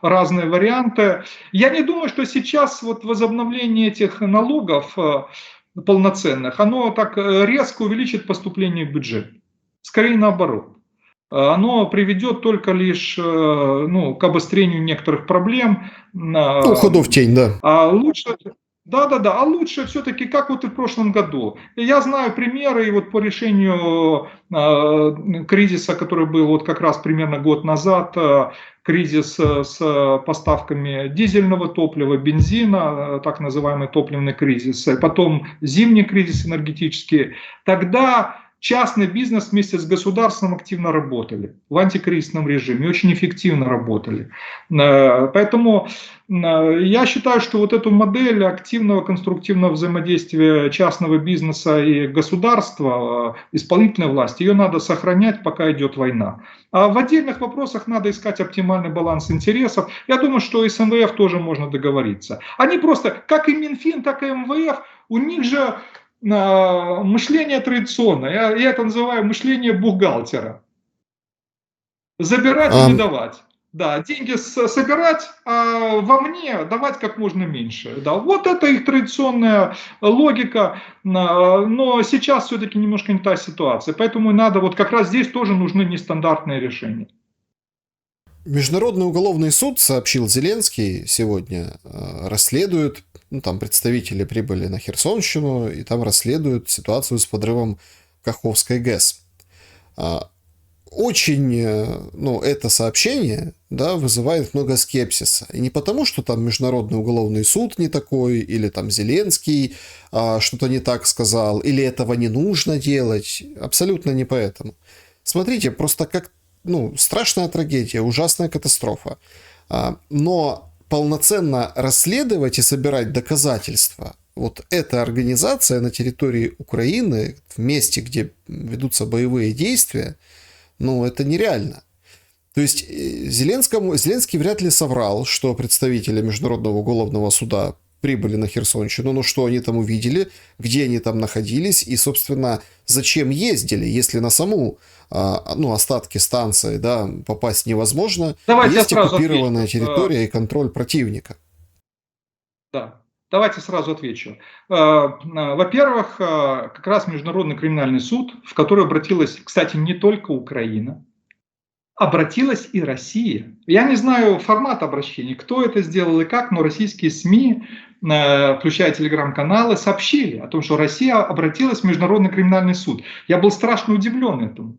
разные варианты. Я не думаю, что сейчас вот возобновление этих налогов полноценных, оно так резко увеличит поступление в бюджет. Скорее наоборот. Оно приведет только лишь к обострению некоторых проблем. Ну, уходу в тень, да. А лучше, да, а лучше все-таки, как вот и в прошлом году. Я знаю примеры, и вот по решению кризиса, который был вот как раз примерно год назад, кризис с поставками дизельного топлива, бензина, так называемый топливный кризис, потом зимний кризис энергетический, тогда частный бизнес вместе с государством активно работали в антикризисном режиме, очень эффективно работали. Поэтому я считаю, что вот эту модель активного конструктивного взаимодействия частного бизнеса и государства, исполнительной власти, ее надо сохранять, пока идет война. А в отдельных вопросах надо искать оптимальный баланс интересов. Я думаю, что и с МВФ тоже можно договориться. Они просто, как и Минфин, так и МВФ, у них же мышление традиционное. Я это называю мышление бухгалтера. Забирать и не давать. Да, деньги собирать, а во мне давать как можно меньше. Да, вот это их традиционная логика, но сейчас все-таки немножко не та ситуация. Поэтому надо, вот как раз здесь тоже нужны нестандартные решения. Международный уголовный суд, сообщил Зеленский сегодня, расследует, там представители прибыли на Херсонщину, и там расследуют ситуацию с подрывом Каховской ГЭС. Очень, это сообщение, да, вызывает много скепсиса. И не потому, что там Международный уголовный суд не такой, или там Зеленский что-то не так сказал, или этого не нужно делать. Абсолютно не поэтому. Смотрите, просто как, страшная трагедия, ужасная катастрофа. Но полноценно расследовать и собирать доказательства вот эта организация на территории Украины, в месте, где ведутся боевые действия, это нереально. То есть Зеленский вряд ли соврал, что представители Международного уголовного суда прибыли на Херсонщину, но что они там увидели, где они там находились и, собственно, зачем ездили, если на саму остатки станции, да, попасть невозможно. Давайте есть я сразу оккупированная отвечу. территория и контроль противника. Да. Давайте сразу отвечу. Во-первых, как раз Международный криминальный суд, в который обратилась, кстати, не только Украина, обратилась и Россия. Я не знаю формат обращения, кто это сделал и как, но российские СМИ, включая телеграм-каналы, сообщили о том, что Россия обратилась в Международный криминальный суд. Я был страшно удивлен этому.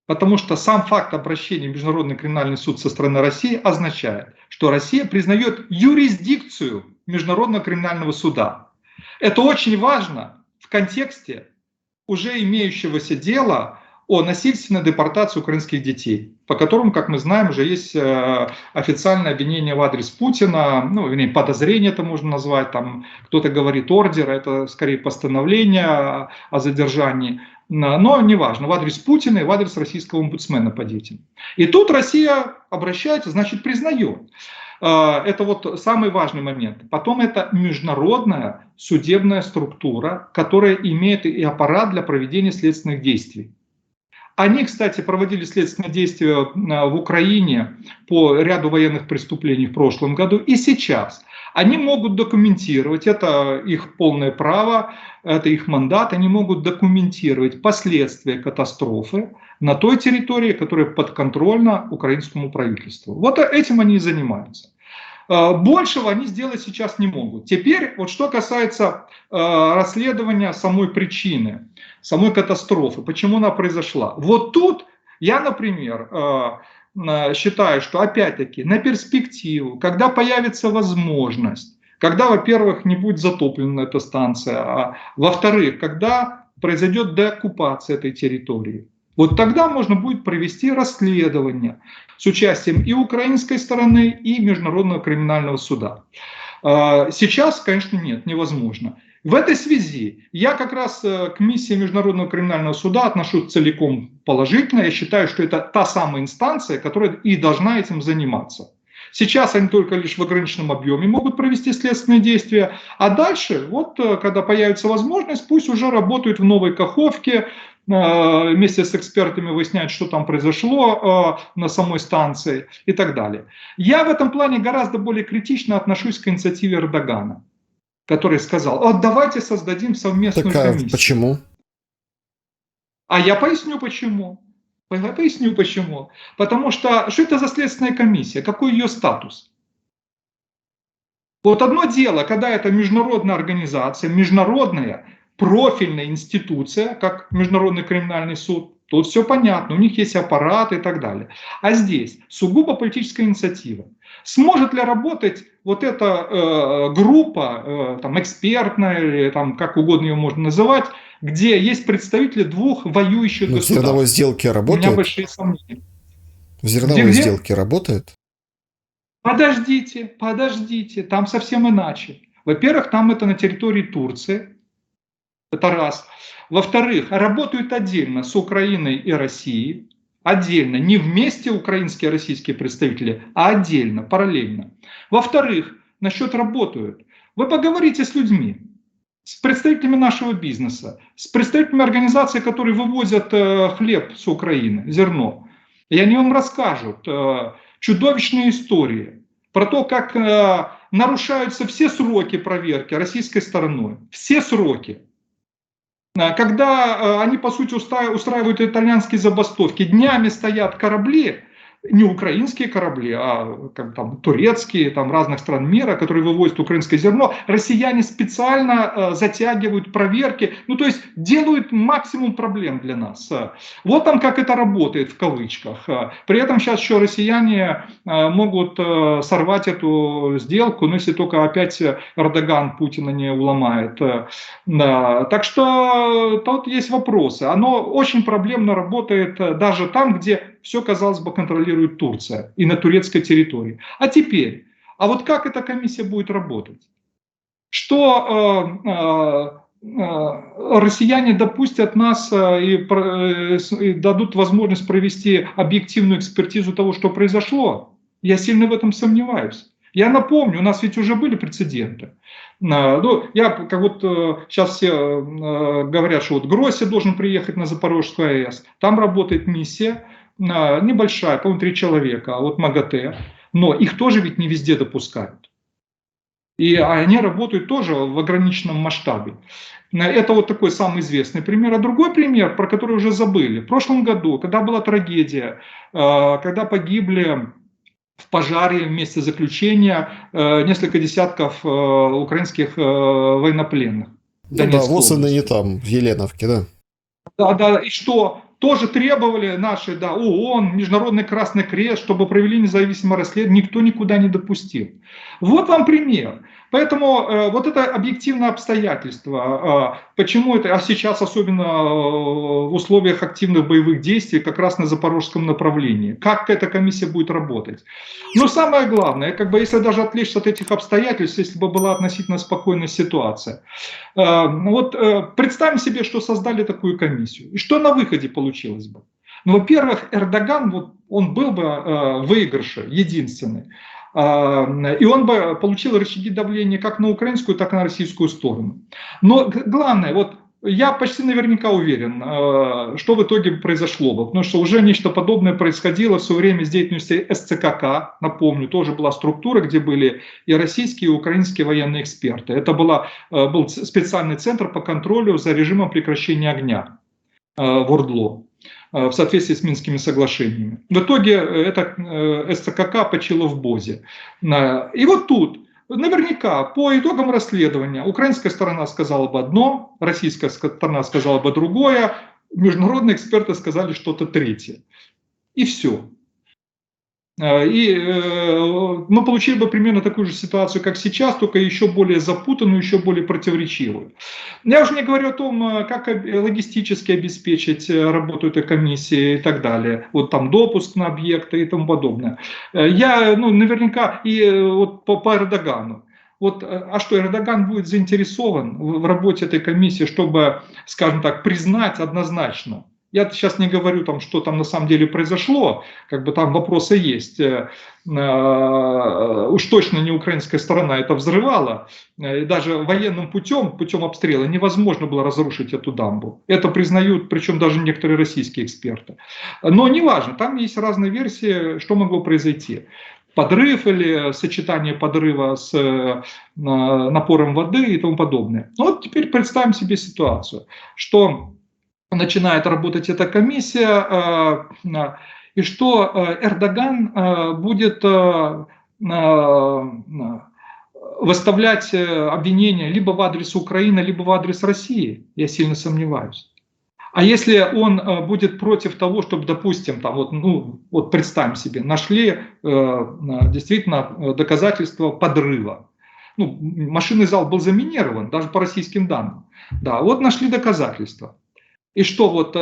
Потому что сам факт обращения в Международный криминальный суд со стороны России означает, что Россия признает юрисдикцию Международного криминального суда. Это очень важно в контексте уже имеющегося дела о насильственной депортации украинских детей, по которым, как мы знаем, уже есть официальное обвинение в адрес Путина, ну, вернее, подозрение это можно назвать, там кто-то говорит ордер, это скорее постановление о задержании, но неважно, в адрес Путина и в адрес российского омбудсмена по детям. И тут Россия обращается, значит, признает. Это вот самый важный момент. Потом это международная судебная структура, которая имеет и аппарат для проведения следственных действий. Они, кстати, проводили следственные действия в Украине по ряду военных преступлений в прошлом году и сейчас. Они могут документировать, это их полное право, это их мандат, они могут документировать последствия катастрофы на той территории, которая подконтрольна украинскому правительству. Вот этим они и занимаются. Большего они сделать сейчас не могут. Теперь, вот что касается расследования самой причины, самой катастрофы, почему она произошла. Вот тут я, например, считаю, что опять-таки на перспективу, когда появится возможность, когда, во-первых, не будет затоплена эта станция, а во-вторых, когда произойдет деоккупация этой территории, вот тогда можно будет провести расследование с участием и украинской стороны, и Международного криминального суда. Сейчас, конечно, нет, невозможно. В этой связи я как раз к миссии Международного криминального суда отношусь целиком положительно. Я считаю, что это та самая инстанция, которая и должна этим заниматься. Сейчас они только лишь в ограниченном объеме могут провести следственные действия, а дальше, вот когда появится возможность, пусть уже работают в Новой Каховке, вместе с экспертами выяснять, что там произошло на самой станции и так далее. Я в этом плане гораздо более критично отношусь к инициативе Эрдогана, который сказал: вот давайте создадим совместную комиссию. Почему? А я поясню почему. Поясню почему. Потому что это за следственная комиссия? Какой ее статус? Вот одно дело, когда это международная организация, международная профильная институция, как Международный криминальный суд, тут все понятно, у них есть аппарат и так далее. А здесь сугубо политическая инициатива. Сможет ли работать вот эта группа, там, экспертная, или там, как угодно ее можно называть, где есть представители двух воюющих государств? В зерновой сделке работает? У меня большие сомнения. В зерновой сделке работает? Подождите, там совсем иначе. Во-первых, там это на территории Турции. Это раз. Во-вторых, работают отдельно с Украиной и Россией. Отдельно, не вместе украинские и российские представители, а отдельно, параллельно. Во-вторых, насчет работают. Вы поговорите с людьми, с представителями нашего бизнеса, с представителями организаций, которые вывозят хлеб с Украины, зерно. И они вам расскажут чудовищные истории про то, как нарушаются все сроки проверки российской стороной. Все сроки. Когда они, по сути, устраивают итальянские забастовки, днями стоят корабли, не украинские корабли, а как, там, турецкие, там, разных стран мира, которые вывозят украинское зерно, россияне специально затягивают проверки, ну то есть делают максимум проблем для нас. Вот там как это работает в кавычках. При этом сейчас еще россияне могут сорвать эту сделку, но если только опять Эрдоган Путина не уломает. Да. Так что тут есть вопросы. Оно очень проблемно работает даже там, где все, казалось бы, контролирует Турция и на турецкой территории. А теперь, а вот как эта комиссия будет работать? Что россияне допустят нас и дадут возможность провести объективную экспертизу того, что произошло? Я сильно в этом сомневаюсь. Я напомню, у нас ведь уже были прецеденты. Ну, я как вот сейчас все говорят, что вот Гросси должен приехать на Запорожскую АЭС. Там работает миссия небольшая, по-моему, 3 человека, а вот МАГАТЭ. Но их тоже ведь не везде допускают. И они работают тоже в ограниченном масштабе. Это вот такой самый известный пример. А другой пример, про который уже забыли. В прошлом году, когда была трагедия, когда погибли в пожаре в месте заключения несколько десятков украинских военнопленных. Ну да, ВОЗ и ныне там, в Еленовке, да. Да, и что? тоже требовали наши, да, ООН, Международный Красный Крест, чтобы провели независимое расследование, никто никуда не допустил. Вот вам пример. Поэтому вот это объективное обстоятельство, почему это, а сейчас особенно в условиях активных боевых действий, как раз на запорожском направлении, как эта комиссия будет работать. Но самое главное, как бы, если даже отвлечься от этих обстоятельств, если бы была относительно спокойная ситуация, вот представим себе, что создали такую комиссию, и что на выходе получилось бы. Ну, во-первых, Эрдоган, вот, он был бы в выигрыше, единственный. И он бы получил рычаги давления как на украинскую, так и на российскую сторону. Но главное, вот я почти наверняка уверен, что в итоге произошло бы, потому что уже нечто подобное происходило в свое время с деятельностью СЦКК, напомню, тоже была структура, где были и российские, и украинские военные эксперты. Это был специальный центр по контролю за режимом прекращения огня в ОРДЛО в соответствии с Минскими соглашениями. В итоге это СЦКК почило в БОЗе. И вот тут наверняка по итогам расследования украинская сторона сказала бы одно, российская сторона сказала бы другое, международные эксперты сказали что-то третье. И все. И мы получили бы примерно такую же ситуацию, как сейчас, только еще более запутанную, еще более противоречивую. Я уже не говорю о том, как логистически обеспечить работу этой комиссии и так далее. Вот там допуск на объекты и тому подобное. Я, наверняка, и вот по Эрдогану. Вот, а что, Эрдоган будет заинтересован в работе этой комиссии, чтобы, скажем так, признать однозначно? Я сейчас не говорю, там, что там на самом деле произошло, как бы там вопросы есть. Уж точно не украинская сторона это взрывала. И даже военным путем обстрела невозможно было разрушить эту дамбу. Это признают, причем даже некоторые российские эксперты. Но неважно, там есть разные версии, что могло произойти. Подрыв или сочетание подрыва с напором воды и тому подобное. Ну вот теперь представим себе ситуацию, что начинает работать эта комиссия, и что Эрдоган будет выставлять обвинения либо в адрес Украины, либо в адрес России. Я сильно сомневаюсь. А если он будет против того, чтобы, допустим, там, вот представим себе, нашли действительно доказательства подрыва. Машинный зал был заминирован, даже по российским данным. Да, вот нашли доказательства. И что, вот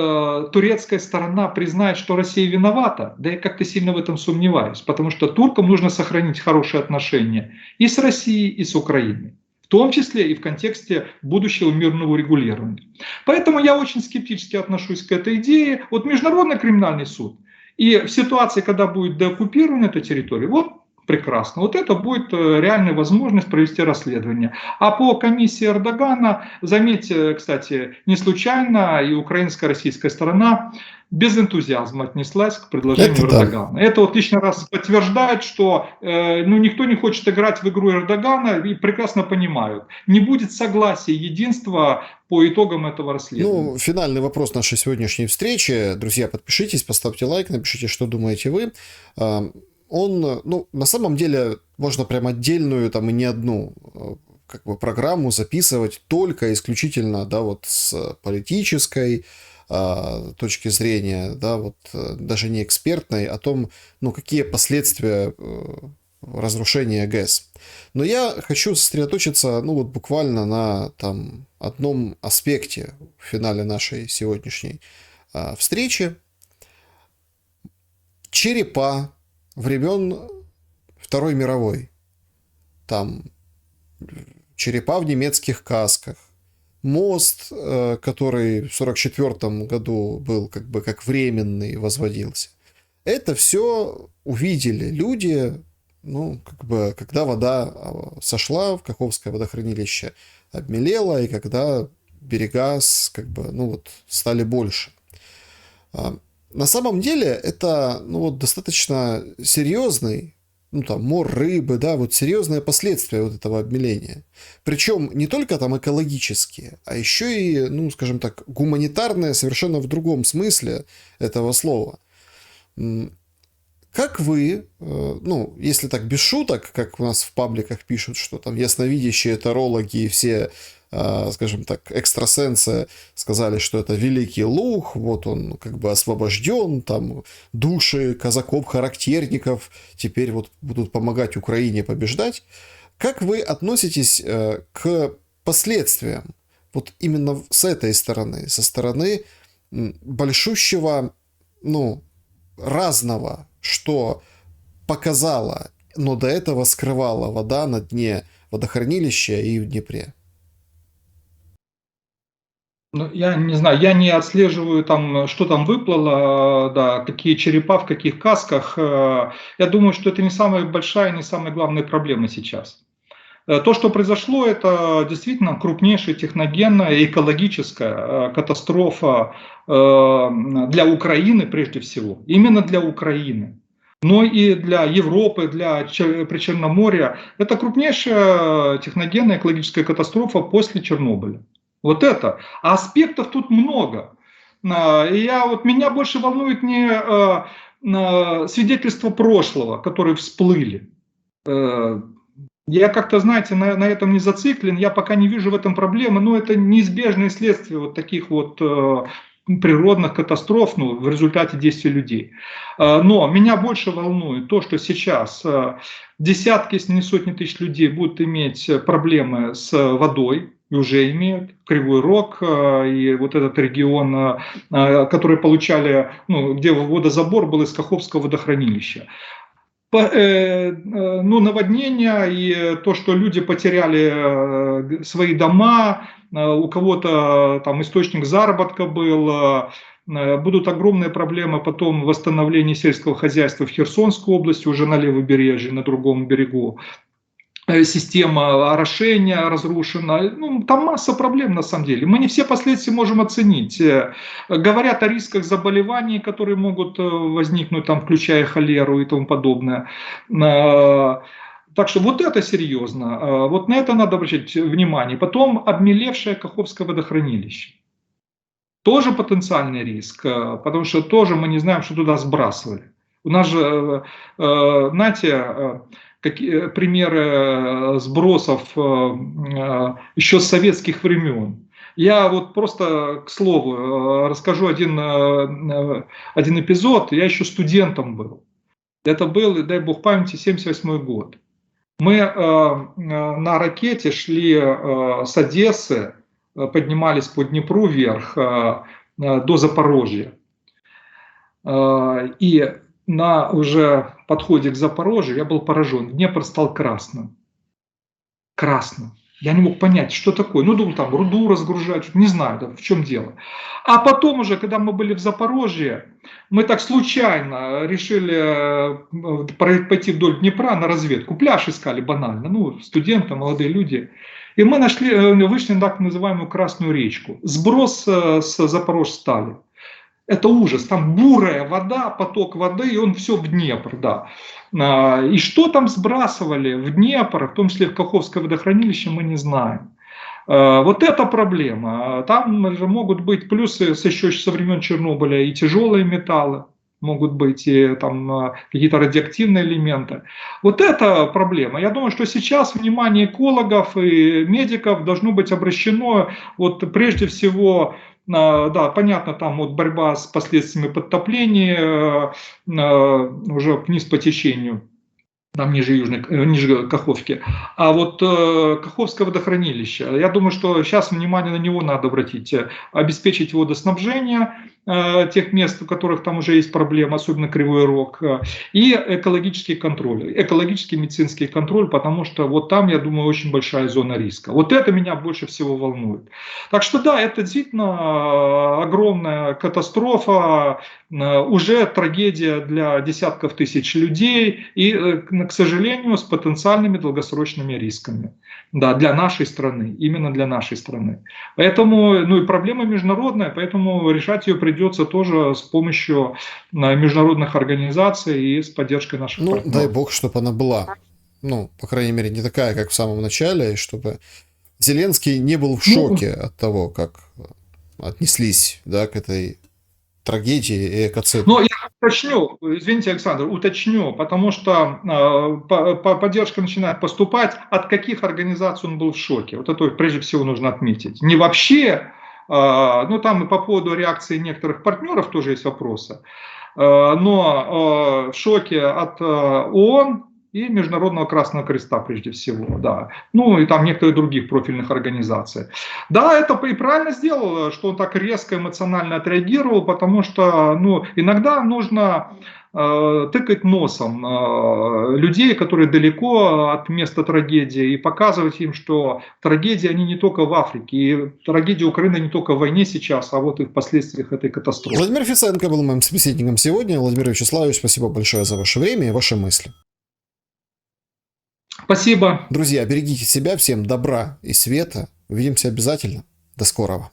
турецкая сторона признает, что Россия виновата? Да я как-то сильно в этом сомневаюсь, потому что туркам нужно сохранить хорошие отношения и с Россией, и с Украиной. В том числе и в контексте будущего мирного урегулирования. Поэтому я очень скептически отношусь к этой идее. Вот Международный криминальный суд и в ситуации, когда будет деоккупирована эта территория, вот прекрасно. Вот это будет реальная возможность провести расследование. А по комиссии Эрдогана, заметьте, кстати, не случайно и украинская, и российская сторона без энтузиазма отнеслась к предложению Эрдогана. Это вот лишний раз подтверждает, что никто не хочет играть в игру Эрдогана и прекрасно понимают, не будет согласия, единства по итогам этого расследования. Финальный вопрос нашей сегодняшней встречи. Друзья, подпишитесь, поставьте лайк, напишите, что думаете вы. Он, на самом деле, можно прям отдельную, там, и не одну программу записывать только исключительно, да, вот с политической точки зрения, да, вот даже не экспертной, о том, какие последствия разрушения ГЭС. Но я хочу сосредоточиться, буквально на там одном аспекте в финале нашей сегодняшней встречи. Черепа времен Второй мировой. Там черепа в немецких касках. Мост, который в 1944 году был как временный, возводился. Это все увидели люди, когда вода сошла, в Каховское водохранилище обмелело, и когда берега стали больше. На самом деле это достаточно серьезный, мор рыбы, да, вот серьезные последствия вот этого обмеления. Причем не только там экологические, а еще и, скажем так, гуманитарные совершенно в другом смысле этого слова. Как вы, ну, если так без шуток, как у нас в пабликах пишут, что там ясновидящие, тарологи и все, скажем так, экстрасенсы сказали, что это великий Лух, вот он как бы освобожден, там души казаков-характерников теперь вот будут помогать Украине побеждать. Как вы относитесь к последствиям? Вот именно с этой стороны, со стороны большущего, ну, разного, что показала, но до этого скрывала вода на дне водохранилища и в Днепре. Ну, я не знаю, я не отслеживаю там, что там выплыло, да, какие черепа в каких касках. Я думаю, что это не самая большая, не самая главная проблема сейчас. То, что произошло, это действительно крупнейшая техногенная и экологическая катастрофа для Украины прежде всего. Именно для Украины. Но и для Европы, для Причерноморья. Это крупнейшая техногенная экологическая катастрофа после Чернобыля. Вот это. А аспектов тут много. Меня больше волнует не свидетельства прошлого, которые всплыли. Я как-то, знаете, на этом не зациклен, я пока не вижу в этом проблемы, но это неизбежные следствия вот таких вот природных катастроф, ну, в результате действий людей. Но меня больше волнует то, что сейчас десятки, если не сотни тысяч людей будут иметь проблемы с водой, и уже имеют, Кривой Рог и вот этот регион, который получали, ну, где водозабор был из Каховского водохранилища. Ну, наводнения и то, что люди потеряли свои дома, у кого-то там источник заработка был, будут огромные проблемы потом в восстановлении сельского хозяйства в Херсонской области, уже на левобережье, на другом берегу. Система орошения разрушена. Ну, там масса проблем на самом деле. Мы не все последствия можем оценить. Говорят о рисках заболеваний, которые могут возникнуть, там, включая холеру и тому подобное. Так что вот это серьезно. Вот на это надо обращать внимание. Потом обмелевшее Каховское водохранилище. Тоже потенциальный риск, потому что тоже мы не знаем, что туда сбрасывали. У нас же, знаете, примеры сбросов еще с советских времен. Я вот просто, к слову, расскажу один эпизод. Я еще студентом был. Это был, дай бог памяти, 1978 год. Мы на ракете шли с Одессы, поднимались по Днепру вверх до Запорожья. И на уже подходе к Запорожью я был поражен. Днепр стал красным. Красным. Я не мог понять, что такое. Ну, думал, там руду разгружать, не знаю, да, в чем дело. А потом уже, когда мы были в Запорожье, мы так случайно решили пойти вдоль Днепра на разведку. Пляж искали банально, ну, студенты, молодые люди. И мы вышли на так называемую Красную речку. Сброс с Запорожстали. Это ужас, там бурая вода, поток воды, и он все в Днепр, да. И что там сбрасывали в Днепр, в том числе в Каховское водохранилище, мы не знаем. Вот это проблема. Там же могут быть плюсы еще со времен Чернобыля и тяжелые металлы, могут быть и там какие-то радиоактивные элементы. Вот это проблема. Я думаю, что сейчас внимание экологов и медиков должно быть обращено вот прежде всего. Да, понятно, там вот борьба с последствиями подтопления уже вниз по течению, там ниже Каховки. А вот Каховское водохранилище, я думаю, что сейчас внимание на него надо обратить, обеспечить водоснабжение тех мест, у которых там уже есть проблемы, особенно Кривой Рог, и экологический контроль, экологический медицинский контроль, потому что вот там, я думаю, очень большая зона риска. Вот это меня больше всего волнует. Так что да, это действительно огромная катастрофа, уже трагедия для десятков тысяч людей и, к сожалению, с потенциальными долгосрочными рисками. Да, для нашей страны, именно для нашей страны. Поэтому, ну и проблема международная, поэтому решать ее придется тоже с помощью международных организаций и с поддержкой наших партнеров. Дай бог, чтобы она была. Ну, по крайней мере, не такая, как в самом начале, и чтобы Зеленский не был в шоке от того, как отнеслись, да, к этой трагедии и экоцида. Но я уточню, извините, Александр, уточню, потому что поддержка начинает поступать, от каких организаций он был в шоке. Вот это прежде всего нужно отметить. Не вообще, ну там и по поводу реакции некоторых партнеров тоже есть вопросы, но в шоке от ООН и Международного Красного Креста прежде всего, да. Ну и там некоторых других профильных организаций. Да, это и правильно сделал, что он так резко эмоционально отреагировал, потому что, ну, иногда нужно тыкать носом людей, которые далеко от места трагедии, и показывать им, что трагедии они не только в Африке, и трагедия Украины не только в войне сейчас, а вот и в последствиях этой катастрофы. Владимир Фиценко был моим собеседником сегодня. Владимир Вячеславович, спасибо большое за ваше время и ваши мысли. Спасибо. Друзья, берегите себя, всем добра и света. Увидимся обязательно. До скорого.